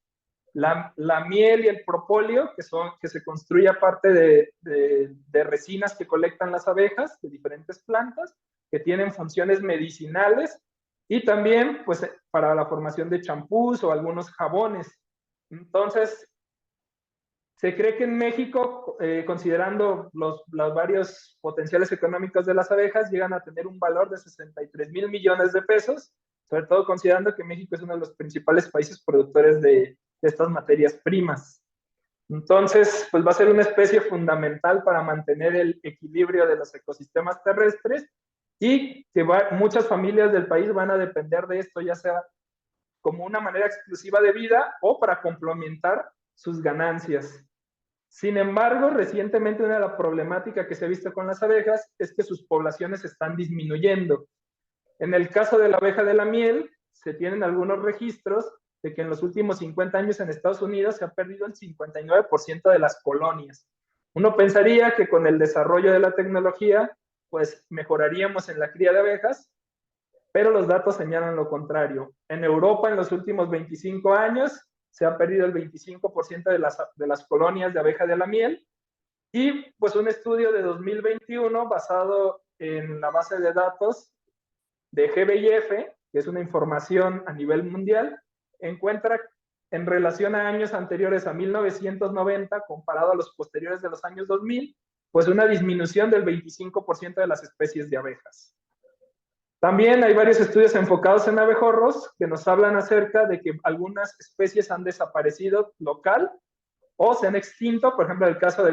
La miel y el propóleo, que se construye a partir de resinas que colectan las abejas de diferentes plantas, que tienen funciones medicinales, y también pues para la formación de champús o algunos jabones. Entonces, se cree que en México, considerando los varios potenciales económicos de las abejas, llegan a tener un valor de 63,000 millones de pesos, sobre todo considerando que México es uno de los principales países productores de estas materias primas. Entonces, pues va a ser una especie fundamental para mantener el equilibrio de los ecosistemas terrestres y que muchas familias del país van a depender de esto, ya sea como una manera exclusiva de vida o para complementar sus ganancias. Sin embargo, recientemente una de las problemáticas que se ha visto con las abejas es que sus poblaciones están disminuyendo. En el caso de la abeja de la miel, se tienen algunos registros de que en los últimos 50 años en Estados Unidos se ha perdido el 59% de las colonias. Uno pensaría que con el desarrollo de la tecnología, pues mejoraríamos en la cría de abejas, pero los datos señalan lo contrario. En Europa, en los últimos 25 años, se ha perdido el 25% de las colonias de abeja de la miel, y pues un estudio de 2021 basado en la base de datos de GBIF, que es una información a nivel mundial, encuentra en relación a años anteriores a 1990, comparado a los posteriores de los años 2000, pues una disminución del 25% de las especies de abejas. También hay varios estudios enfocados en abejorros que nos hablan acerca de que algunas especies han desaparecido local o se han extinto. Por ejemplo, en el caso de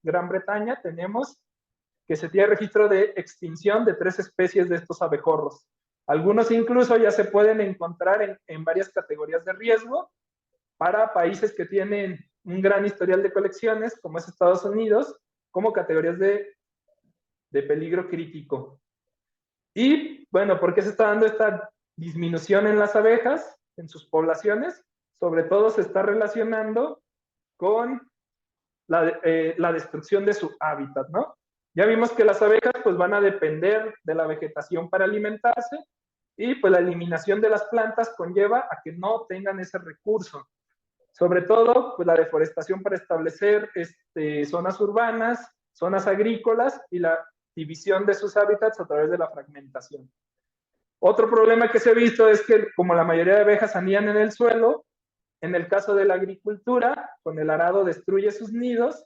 Gran Bretaña tenemos que se tiene registro de extinción de 3 especies de estos abejorros. Algunos incluso ya se pueden encontrar en varias categorías de riesgo para países que tienen un gran historial de colecciones, como es Estados Unidos, como categorías de peligro crítico. Y bueno, ¿por qué se está dando esta disminución en las abejas, en sus poblaciones? Sobre todo se está relacionando con la destrucción de su hábitat, ¿no? Ya vimos que las abejas pues van a depender de la vegetación para alimentarse y pues la eliminación de las plantas conlleva a que no tengan ese recurso. Sobre todo pues la deforestación para establecer zonas urbanas, zonas agrícolas y la división de sus hábitats a través de la fragmentación. Otro problema que se ha visto es que como la mayoría de abejas anidan en el suelo, en el caso de la agricultura, con el arado destruye sus nidos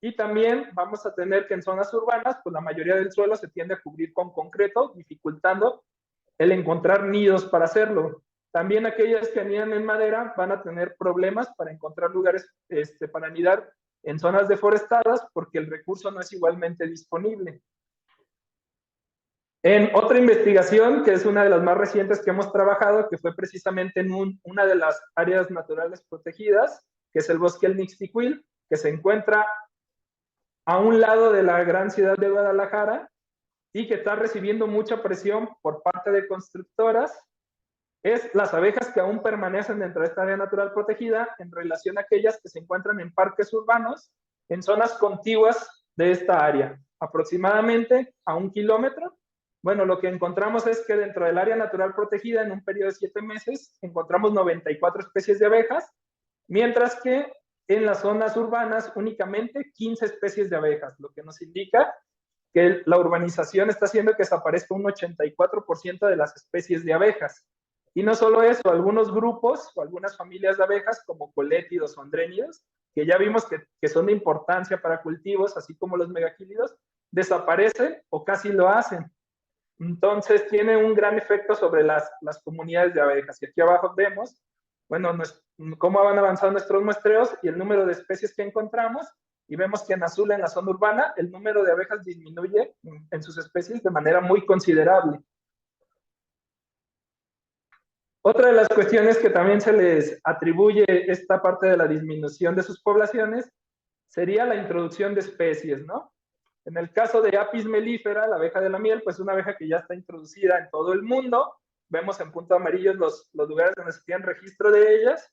y también vamos a tener que en zonas urbanas, pues la mayoría del suelo se tiende a cubrir con concreto, dificultando el encontrar nidos para hacerlo. También aquellas que anidan en madera van a tener problemas para encontrar lugares para anidar en zonas deforestadas porque el recurso no es igualmente disponible. En otra investigación, que es una de las más recientes que hemos trabajado, que fue precisamente en una de las áreas naturales protegidas, que es el bosque El Nixtiquil, que se encuentra a un lado de la gran ciudad de Guadalajara y que está recibiendo mucha presión por parte de constructoras, es las abejas que aún permanecen dentro de esta área natural protegida en relación a aquellas que se encuentran en parques urbanos, en zonas contiguas de esta área, aproximadamente a 1 kilómetro. Bueno, lo que encontramos es que dentro del área natural protegida, en un periodo de 7 meses, encontramos 94 especies de abejas, mientras que en las zonas urbanas únicamente 15 especies de abejas, lo que nos indica que la urbanización está haciendo que desaparezca un 84% de las especies de abejas. Y no solo eso, algunos grupos o algunas familias de abejas, como colétidos o andrénidos, que ya vimos que son de importancia para cultivos, así como los megaquílidos, desaparecen o casi lo hacen. Entonces tiene un gran efecto sobre las comunidades de abejas. Y aquí abajo vemos, bueno, cómo van avanzando nuestros muestreos y el número de especies que encontramos. Y vemos que en azul, en la zona urbana, el número de abejas disminuye en sus especies de manera muy considerable. Otra de las cuestiones que también se les atribuye esta parte de la disminución de sus poblaciones sería la introducción de especies, ¿no? En el caso de Apis mellifera, la abeja de la miel, pues una abeja que ya está introducida en todo el mundo. Vemos en punto amarillo los lugares donde se tiene registro de ellas.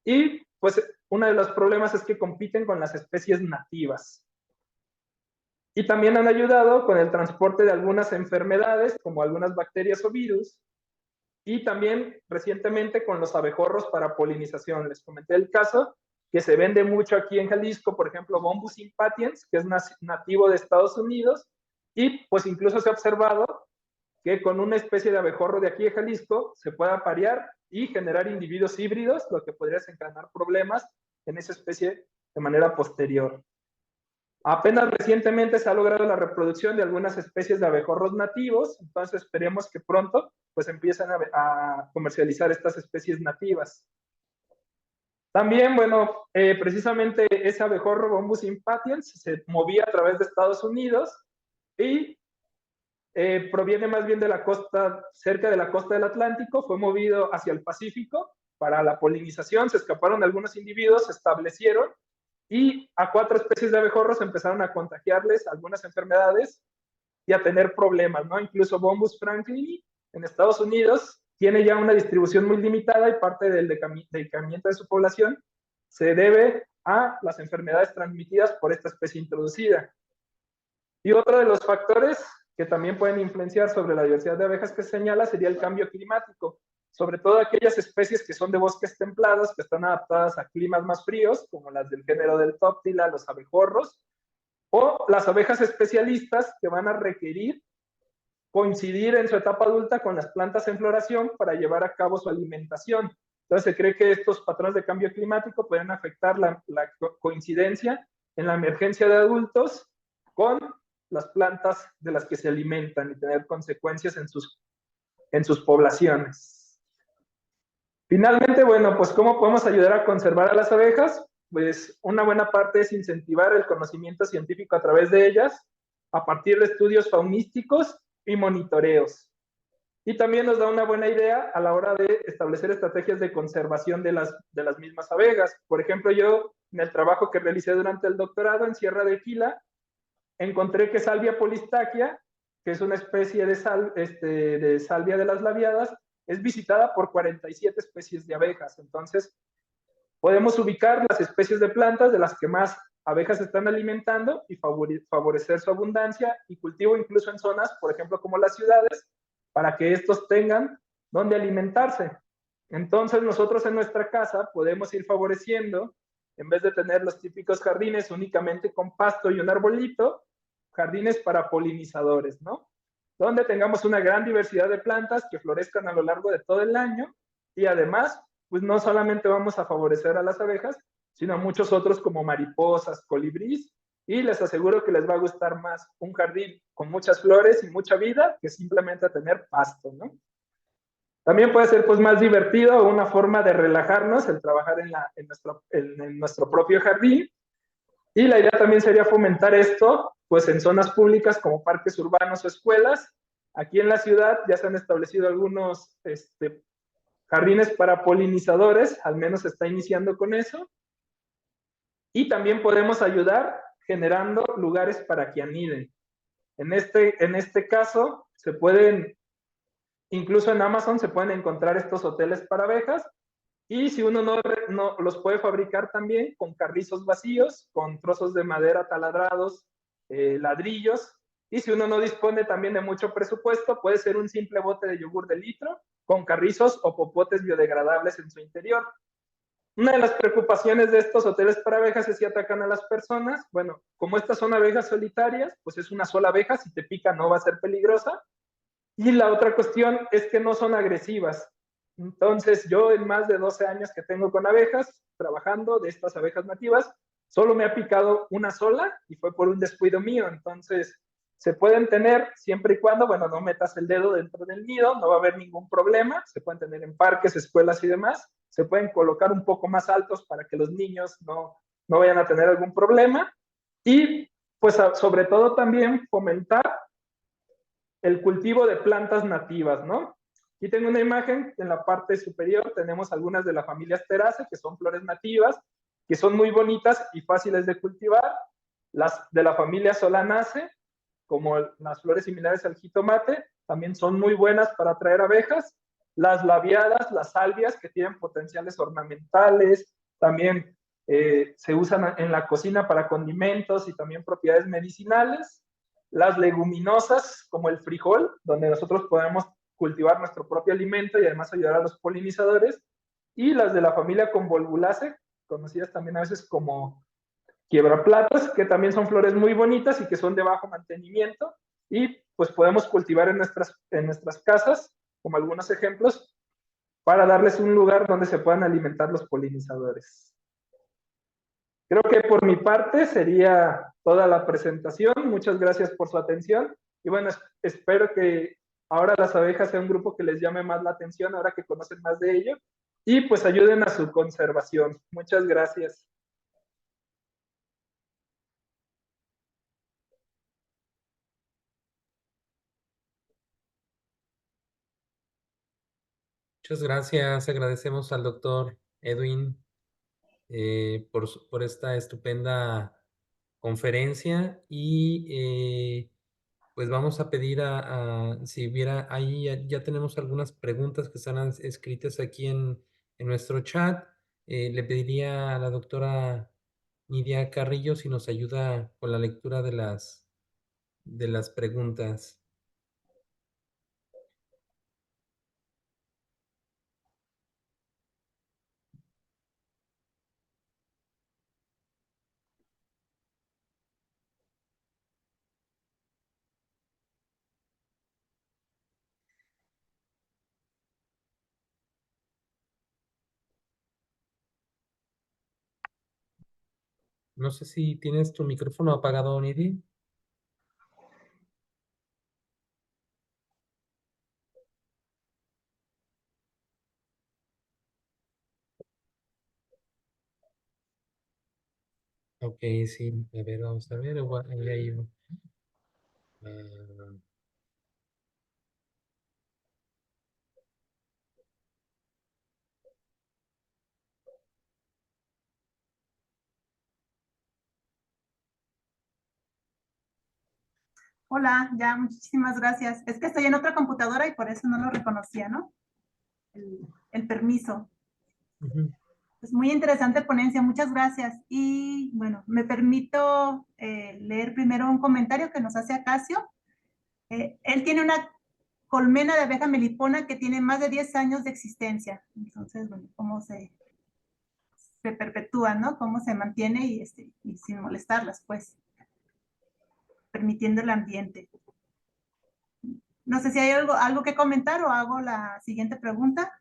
Y pues uno de los problemas es que compiten con las especies nativas. Y también han ayudado con el transporte de algunas enfermedades, como algunas bacterias o virus, y también recientemente con los abejorros para polinización. Les comenté el caso que se vende mucho aquí en Jalisco, por ejemplo, Bombus impatiens, que es nativo de Estados Unidos, y pues incluso se ha observado que con una especie de abejorro de aquí de Jalisco se puede aparear y generar individuos híbridos, lo que podría desencadenar problemas en esa especie de manera posterior. Apenas recientemente se ha logrado la reproducción de algunas especies de abejorros nativos, entonces esperemos que pronto pues empiecen a comercializar estas especies nativas. También, bueno, precisamente ese abejorro Bombus impatiens se movía a través de Estados Unidos y proviene más bien de la costa, cerca de la costa del Atlántico, fue movido hacia el Pacífico para la polinización, se escaparon algunos individuos, se establecieron y a 4 especies de abejorros empezaron a contagiarles algunas enfermedades y a tener problemas, ¿no? Incluso Bombus franklini en Estados Unidos tiene ya una distribución muy limitada y parte del decaimiento de su población se debe a las enfermedades transmitidas por esta especie introducida. Y otro de los factores que también pueden influenciar sobre la diversidad de abejas que se señala sería el cambio climático, sobre todo aquellas especies que son de bosques templados, que están adaptadas a climas más fríos, como las del género del tóptila, los abejorros, o las abejas especialistas que van a requerir coincidir en su etapa adulta con las plantas en floración para llevar a cabo su alimentación. Entonces se cree que estos patrones de cambio climático pueden afectar la coincidencia en la emergencia de adultos con las plantas de las que se alimentan y tener consecuencias en sus poblaciones. Finalmente, bueno, pues ¿cómo podemos ayudar a conservar a las abejas? Pues una buena parte es incentivar el conocimiento científico a través de ellas, a partir de estudios faunísticos y monitoreos. Y también nos da una buena idea a la hora de establecer estrategias de conservación de las mismas abejas. Por ejemplo, yo en el trabajo que realicé durante el doctorado en Sierra de Quila, encontré que Salvia polistachia, que es una especie de salvia de las labiadas, es visitada por 47 especies de abejas. Entonces, podemos ubicar las especies de plantas de las que más abejas están alimentando y favorecer su abundancia y cultivo incluso en zonas, por ejemplo, como las ciudades, para que estos tengan donde alimentarse. Entonces, nosotros en nuestra casa podemos ir favoreciendo, en vez de tener los típicos jardines únicamente con pasto y un arbolito, jardines para polinizadores, ¿no? Donde tengamos una gran diversidad de plantas que florezcan a lo largo de todo el año y además, pues no solamente vamos a favorecer a las abejas, sino a muchos otros como mariposas, colibríes, y les aseguro que les va a gustar más un jardín con muchas flores y mucha vida que simplemente tener pasto, ¿no? También puede ser pues más divertido o una forma de relajarnos el trabajar en nuestro propio jardín. Y la idea también sería fomentar esto pues en zonas públicas como parques urbanos o escuelas. Aquí en la ciudad ya se han establecido algunos jardines para polinizadores, al menos se está iniciando con eso. Y también podemos ayudar generando lugares para que aniden. En este caso, se pueden, incluso en Amazon se pueden encontrar estos hoteles para abejas, y si uno no los puede fabricar también con carrizos vacíos, con trozos de madera taladrados, ladrillos, y si uno no dispone también de mucho presupuesto, puede ser un simple bote de yogur de litro con carrizos o popotes biodegradables en su interior. Una de las preocupaciones de estos hoteles para abejas es si atacan a las personas. Bueno, como estas son abejas solitarias, pues es una sola abeja, si te pica no va a ser peligrosa. Y la otra cuestión es que no son agresivas. Entonces, yo en más de 12 años que tengo con abejas, trabajando de estas abejas nativas, solo me ha picado una sola y fue por un descuido mío. Entonces, se pueden tener siempre y cuando, bueno, no metas el dedo dentro del nido, no va a haber ningún problema. Se pueden tener en parques, escuelas y demás. Se pueden colocar un poco más altos para que los niños no vayan a tener algún problema. Y, pues, sobre todo también fomentar el cultivo de plantas nativas, ¿no? Aquí tengo una imagen, en la parte superior tenemos algunas de la familia Asteraceae, que son flores nativas, que son muy bonitas y fáciles de cultivar. Las de la familia Solanaceae, como las flores similares al jitomate, también son muy buenas para atraer abejas. Las labiadas, las salvias, que tienen potenciales ornamentales, también se usan en la cocina para condimentos y también propiedades medicinales. Las leguminosas, como el frijol, donde nosotros podemos cultivar nuestro propio alimento y además ayudar a los polinizadores. Y las de la familia Convolvulaceae, conocidas también a veces como quiebraplatas, que también son flores muy bonitas y que son de bajo mantenimiento. Y pues podemos cultivar en nuestras casas, como algunos ejemplos, para darles un lugar donde se puedan alimentar los polinizadores. Creo que por mi parte sería toda la presentación. Muchas gracias por su atención. Y bueno, espero que ahora las abejas sea un grupo que les llame más la atención, ahora que conocen más de ello, y pues ayuden a su conservación. Muchas gracias. Muchas gracias. Agradecemos al doctor Edwin por esta estupenda conferencia y pues vamos a pedir si hubiera ahí ya tenemos algunas preguntas que están escritas aquí en nuestro chat. Le pediría a la doctora Nidia Carrillo si nos ayuda con la lectura de las preguntas. No sé si tienes tu micrófono apagado, Nidi. Ok, sí, a ver, vamos a ver. Ahí hay ah, Hola, ya, muchísimas gracias. Es que estoy en otra computadora y por eso no lo reconocía, ¿no? El permiso. ujú. Es muy interesante ponencia, muchas gracias. Y bueno, me permito leer primero un comentario que nos hace Acacio. Él tiene una colmena de abeja melipona que tiene más de 10 años de existencia. Entonces, bueno, cómo se perpetúa, ¿no? Cómo se mantiene y sin molestarlas, pues, permitiendo el ambiente. No sé si hay algo que comentar o hago la siguiente pregunta.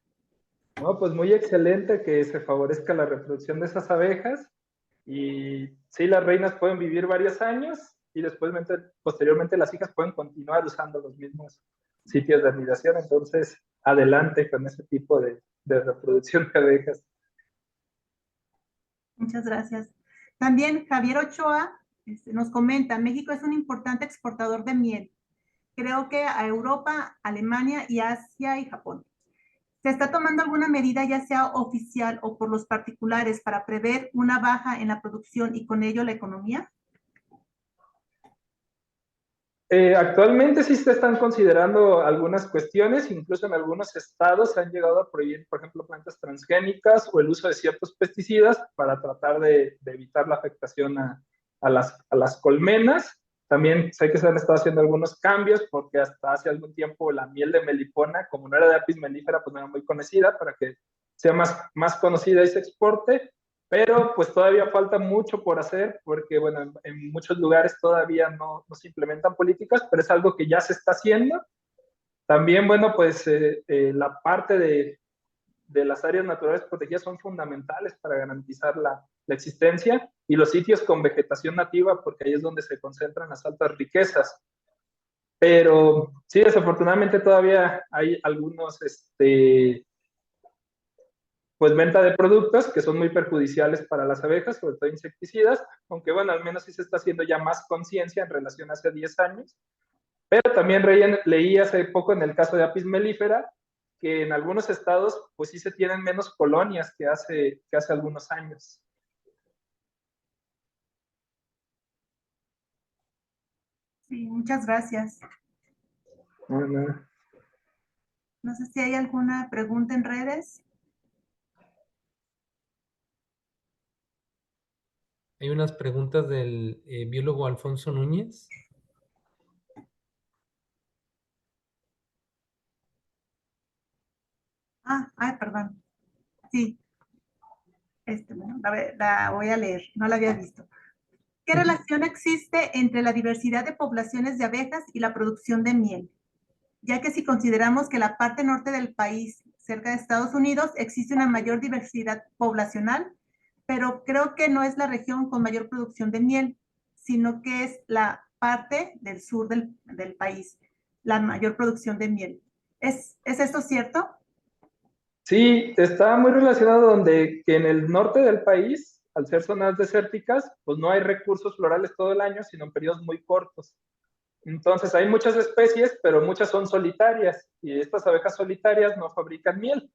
No, pues muy excelente que se favorezca la reproducción de esas abejas. Y sí, las reinas pueden vivir varios años y después, posteriormente, las hijas pueden continuar usando los mismos sitios de anidación. Entonces, adelante con ese tipo de reproducción de abejas. Muchas gracias. También Javier Ochoa nos comenta, México es un importante exportador de miel. Creo que a Europa, Alemania y Asia y Japón. ¿Se está tomando alguna medida, ya sea oficial o por los particulares, para prever una baja en la producción y con ello la economía? Actualmente sí se están considerando algunas cuestiones, incluso en algunos estados se han llegado a prohibir, por ejemplo, plantas transgénicas o el uso de ciertos pesticidas para tratar de evitar la afectación a las colmenas. También sé que se han estado haciendo algunos cambios porque hasta hace algún tiempo la miel de melipona, como no era de Apis mellifera, pues no era muy conocida para que sea más conocida y se exporte. Pero pues todavía falta mucho por hacer porque, bueno, en muchos lugares todavía no se implementan políticas, pero es algo que ya se está haciendo. También, bueno, pues la parte de las áreas naturales protegidas son fundamentales para garantizar la existencia y los sitios con vegetación nativa, porque ahí es donde se concentran las altas riquezas. Pero sí, desafortunadamente todavía hay algunos pues venta de productos que son muy perjudiciales para las abejas, sobre todo insecticidas, aunque bueno, al menos sí se está haciendo ya más conciencia en relación a hace 10 años. Pero también leí hace poco en el caso de Apis mellifera que en algunos estados pues sí se tienen menos colonias que hace algunos años. Sí, muchas gracias. No. No sé si hay alguna pregunta en redes. Hay unas preguntas del biólogo Alfonso Núñez. Ay, perdón. Sí, bueno, la voy a leer, no la había visto. ¿Qué relación existe entre la diversidad de poblaciones de abejas y la producción de miel? Ya que si consideramos que la parte norte del país, cerca de Estados Unidos, existe una mayor diversidad poblacional, pero creo que no es la región con mayor producción de miel, sino que es la parte del sur del país, la mayor producción de miel. ¿Es esto cierto? Sí, está muy relacionado donde que en el norte del país, al ser zonas desérticas, pues no hay recursos florales todo el año, sino en periodos muy cortos. Entonces hay muchas especies, pero muchas son solitarias y estas abejas solitarias no fabrican miel.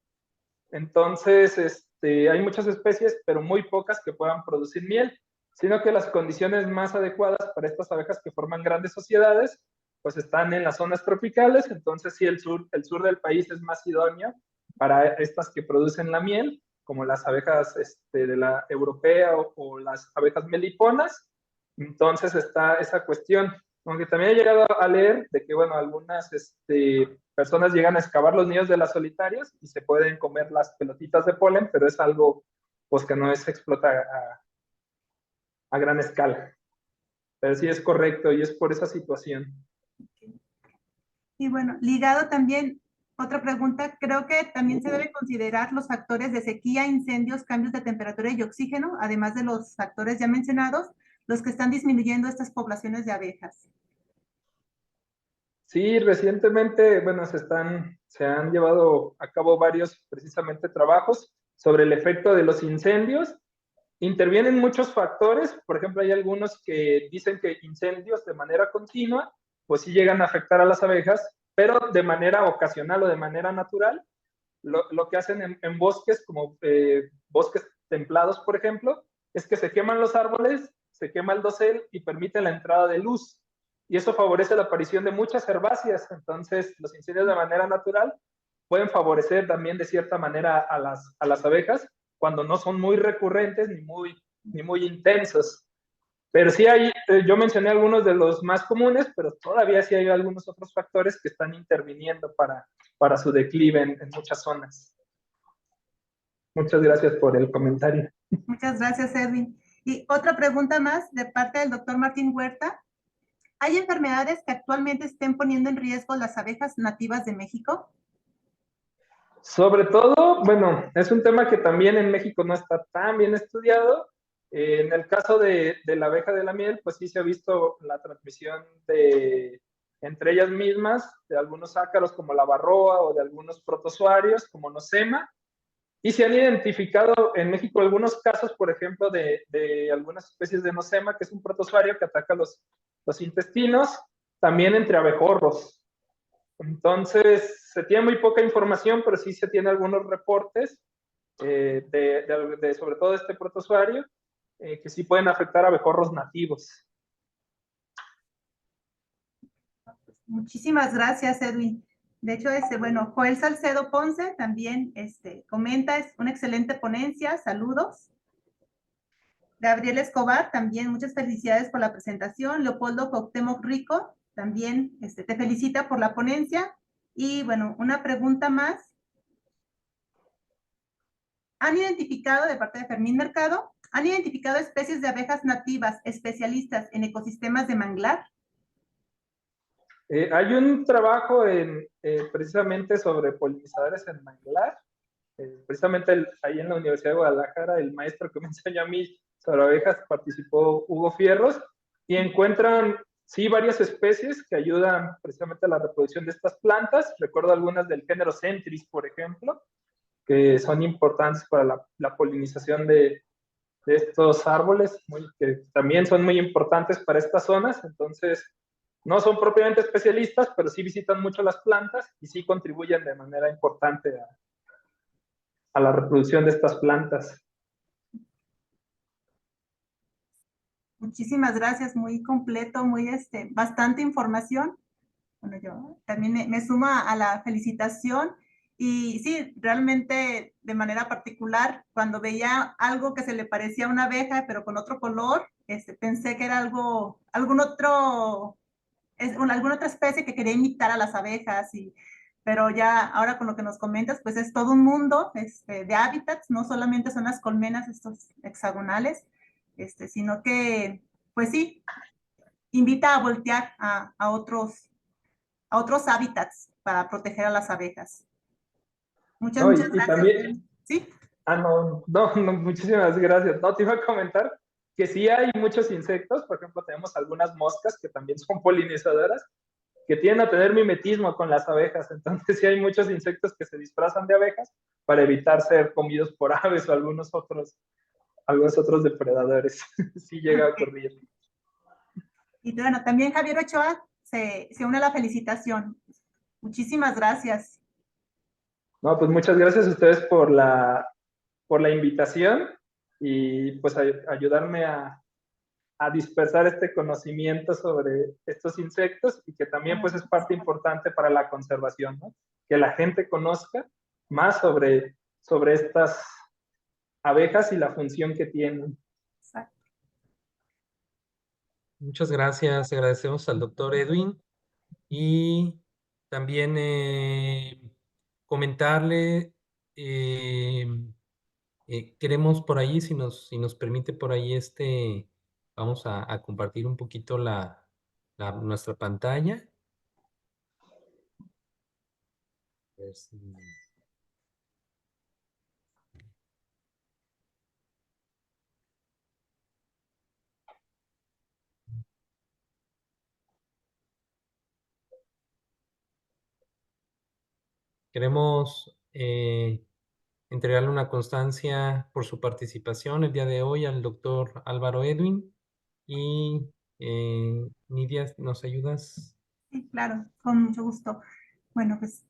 Entonces, hay muchas especies, pero muy pocas que puedan producir miel, sino que las condiciones más adecuadas para estas abejas que forman grandes sociedades, pues están en las zonas tropicales. Entonces, sí, el sur del país es más idóneo para estas que producen la miel, como las abejas de la europea o las abejas meliponas. Entonces está esa cuestión. Aunque también he llegado a leer de que, bueno, algunas personas llegan a excavar los nidos de las solitarias y se pueden comer las pelotitas de polen, pero es algo pues que no se explota a gran escala. Pero sí es correcto y es por esa situación. Y bueno, ligado también, otra pregunta. Creo que también se debe considerar los factores de sequía, incendios, cambios de temperatura y oxígeno, además de los factores ya mencionados, los que están disminuyendo estas poblaciones de abejas. Sí, recientemente, bueno, se han llevado a cabo varios precisamente trabajos sobre el efecto de los incendios. Intervienen muchos factores, por ejemplo, hay algunos que dicen que incendios de manera continua, pues sí llegan a afectar a las abejas, pero de manera ocasional o de manera natural. Lo que hacen en bosques, como bosques templados, por ejemplo, es que se queman los árboles, se quema el dosel y permite la entrada de luz. Y eso favorece la aparición de muchas herbáceas. Entonces, los incendios de manera natural pueden favorecer también de cierta manera a las abejas cuando no son muy recurrentes ni muy intensos. Pero sí hay, yo mencioné algunos de los más comunes, pero todavía sí hay algunos otros factores que están interviniendo para su declive en muchas zonas. Muchas gracias por el comentario. Muchas gracias, Edwin. Y otra pregunta más de parte del doctor Martín Huerta. ¿Hay enfermedades que actualmente estén poniendo en riesgo las abejas nativas de México? Sobre todo, bueno, es un tema que también en México no está tan bien estudiado. En el caso de la abeja de la miel, pues sí se ha visto la transmisión entre ellas mismas de algunos ácaros como la varroa o de algunos protozoarios como nosema. Y se han identificado en México algunos casos, por ejemplo, de algunas especies de nosema, que es un protozoario que ataca los intestinos, también entre abejorros. Entonces, se tiene muy poca información, pero sí se tiene algunos reportes sobre todo de este protozoario, que sí pueden afectar a abejorros nativos. Muchísimas gracias, Edwin. De hecho, bueno, Joel Salcedo Ponce también comenta, es una excelente ponencia, saludos. Gabriel Escobar, también muchas felicidades por la presentación. Leopoldo Cuauhtémoc Rico, también te felicita por la ponencia. Y bueno, una pregunta más. ¿Han identificado, de parte de Fermín Mercado, han identificado especies de abejas nativas especialistas en ecosistemas de manglar? Hay un trabajo precisamente sobre polinizadores en manglar. Precisamente ahí en la Universidad de Guadalajara, el maestro que me enseñó a mí sobre abejas participó Hugo Fierros, y encuentran, sí, varias especies que ayudan precisamente a la reproducción de estas plantas. Recuerdo algunas del género Centris, por ejemplo, que son importantes para la polinización de estos árboles, que también son muy importantes para estas zonas. Entonces, no son propiamente especialistas, pero sí visitan mucho las plantas y sí contribuyen de manera importante a la reproducción de estas plantas. Muchísimas gracias, muy completo, muy bastante información. Bueno, yo también me sumo a la felicitación. Y sí, realmente de manera particular, cuando veía algo que se le parecía a una abeja, pero con otro color, pensé que era alguna otra especie que quería imitar a las abejas. Pero ya ahora con lo que nos comentas, pues es todo un mundo de hábitats, no solamente son las colmenas, estos hexagonales, sino que, pues sí, invita a voltear a otros hábitats para proteger a las abejas. Muchas, No, muchas y gracias. también, ¿Sí? no, muchísimas gracias. No, te iba a comentar que sí hay muchos insectos, por ejemplo, tenemos algunas moscas que también son polinizadoras, que tienden a tener mimetismo con las abejas. Entonces sí hay muchos insectos que se disfrazan de abejas para evitar ser comidos por aves o algunos otros depredadores. Sí llega a ocurrir. Y bueno, también Javier Ochoa se une a la felicitación. Muchísimas gracias. No, pues muchas gracias a ustedes por la invitación y pues ayudarme a dispersar este conocimiento sobre estos insectos, y que también pues es parte importante para la conservación, ¿no? Que la gente conozca más sobre estas abejas y la función que tienen. Exacto. Muchas gracias. Agradecemos al doctor Edwin. Y también comentarle, queremos por ahí, si nos permite por ahí, vamos a compartir un poquito nuestra pantalla. ver si... Queremos entregarle una constancia por su participación el día de hoy al doctor Álvaro Edwin. Y Nidia, ¿nos ayudas? Sí, claro, con mucho gusto. Bueno, pues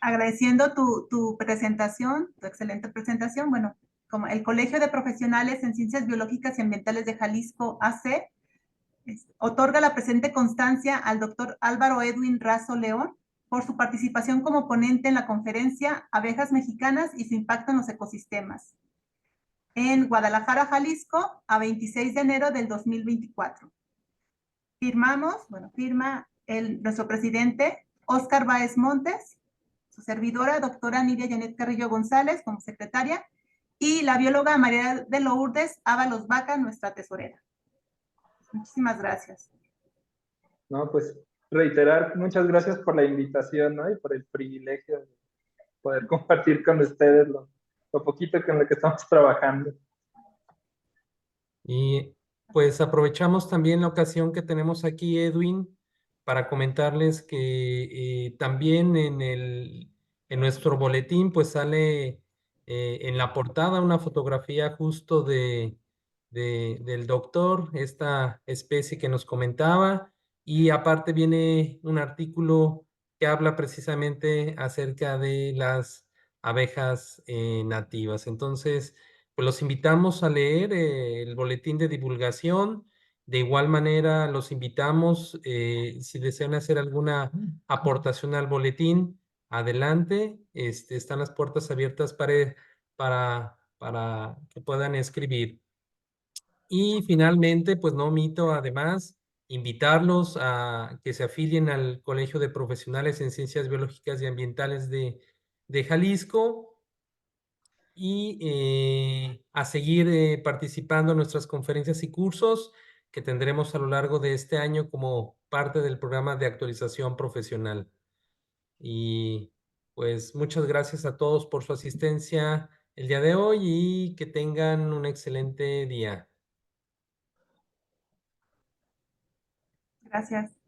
agradeciendo tu presentación, tu excelente presentación. Bueno, como el Colegio de Profesionales en Ciencias Biológicas y Ambientales de Jalisco, AC, otorga la presente constancia al doctor Álvaro Edwin Razo León por su participación como ponente en la conferencia Abejas Mexicanas y su impacto en los ecosistemas, en Guadalajara, Jalisco, a 26 de enero del 2024. Firma nuestro presidente, Óscar Báez Montes, su servidora, doctora Nidia Janet Carrillo González, como secretaria, y la bióloga María de Lourdes Ábalos Vaca, nuestra tesorera. Muchísimas gracias. No, pues reiterar, muchas gracias por la invitación, ¿no? Y por el privilegio de poder compartir con ustedes lo poquito con lo que estamos trabajando. Y pues aprovechamos también la ocasión que tenemos aquí, Edwin, para comentarles que también en nuestro boletín pues sale en la portada una fotografía justo del doctor, esta especie que nos comentaba, y aparte viene un artículo que habla precisamente acerca de las abejas nativas. Entonces, pues los invitamos a leer el boletín de divulgación. De igual manera, los invitamos, si desean hacer alguna aportación al boletín, adelante. Están las puertas abiertas para que puedan escribir. Y finalmente, pues no omito además invitarlos a que se afilien al Colegio de Profesionales en Ciencias Biológicas y Ambientales de Jalisco, y a seguir participando en nuestras conferencias y cursos que tendremos a lo largo de este año como parte del programa de actualización profesional. Y pues muchas gracias a todos por su asistencia el día de hoy y que tengan un excelente día. Gracias.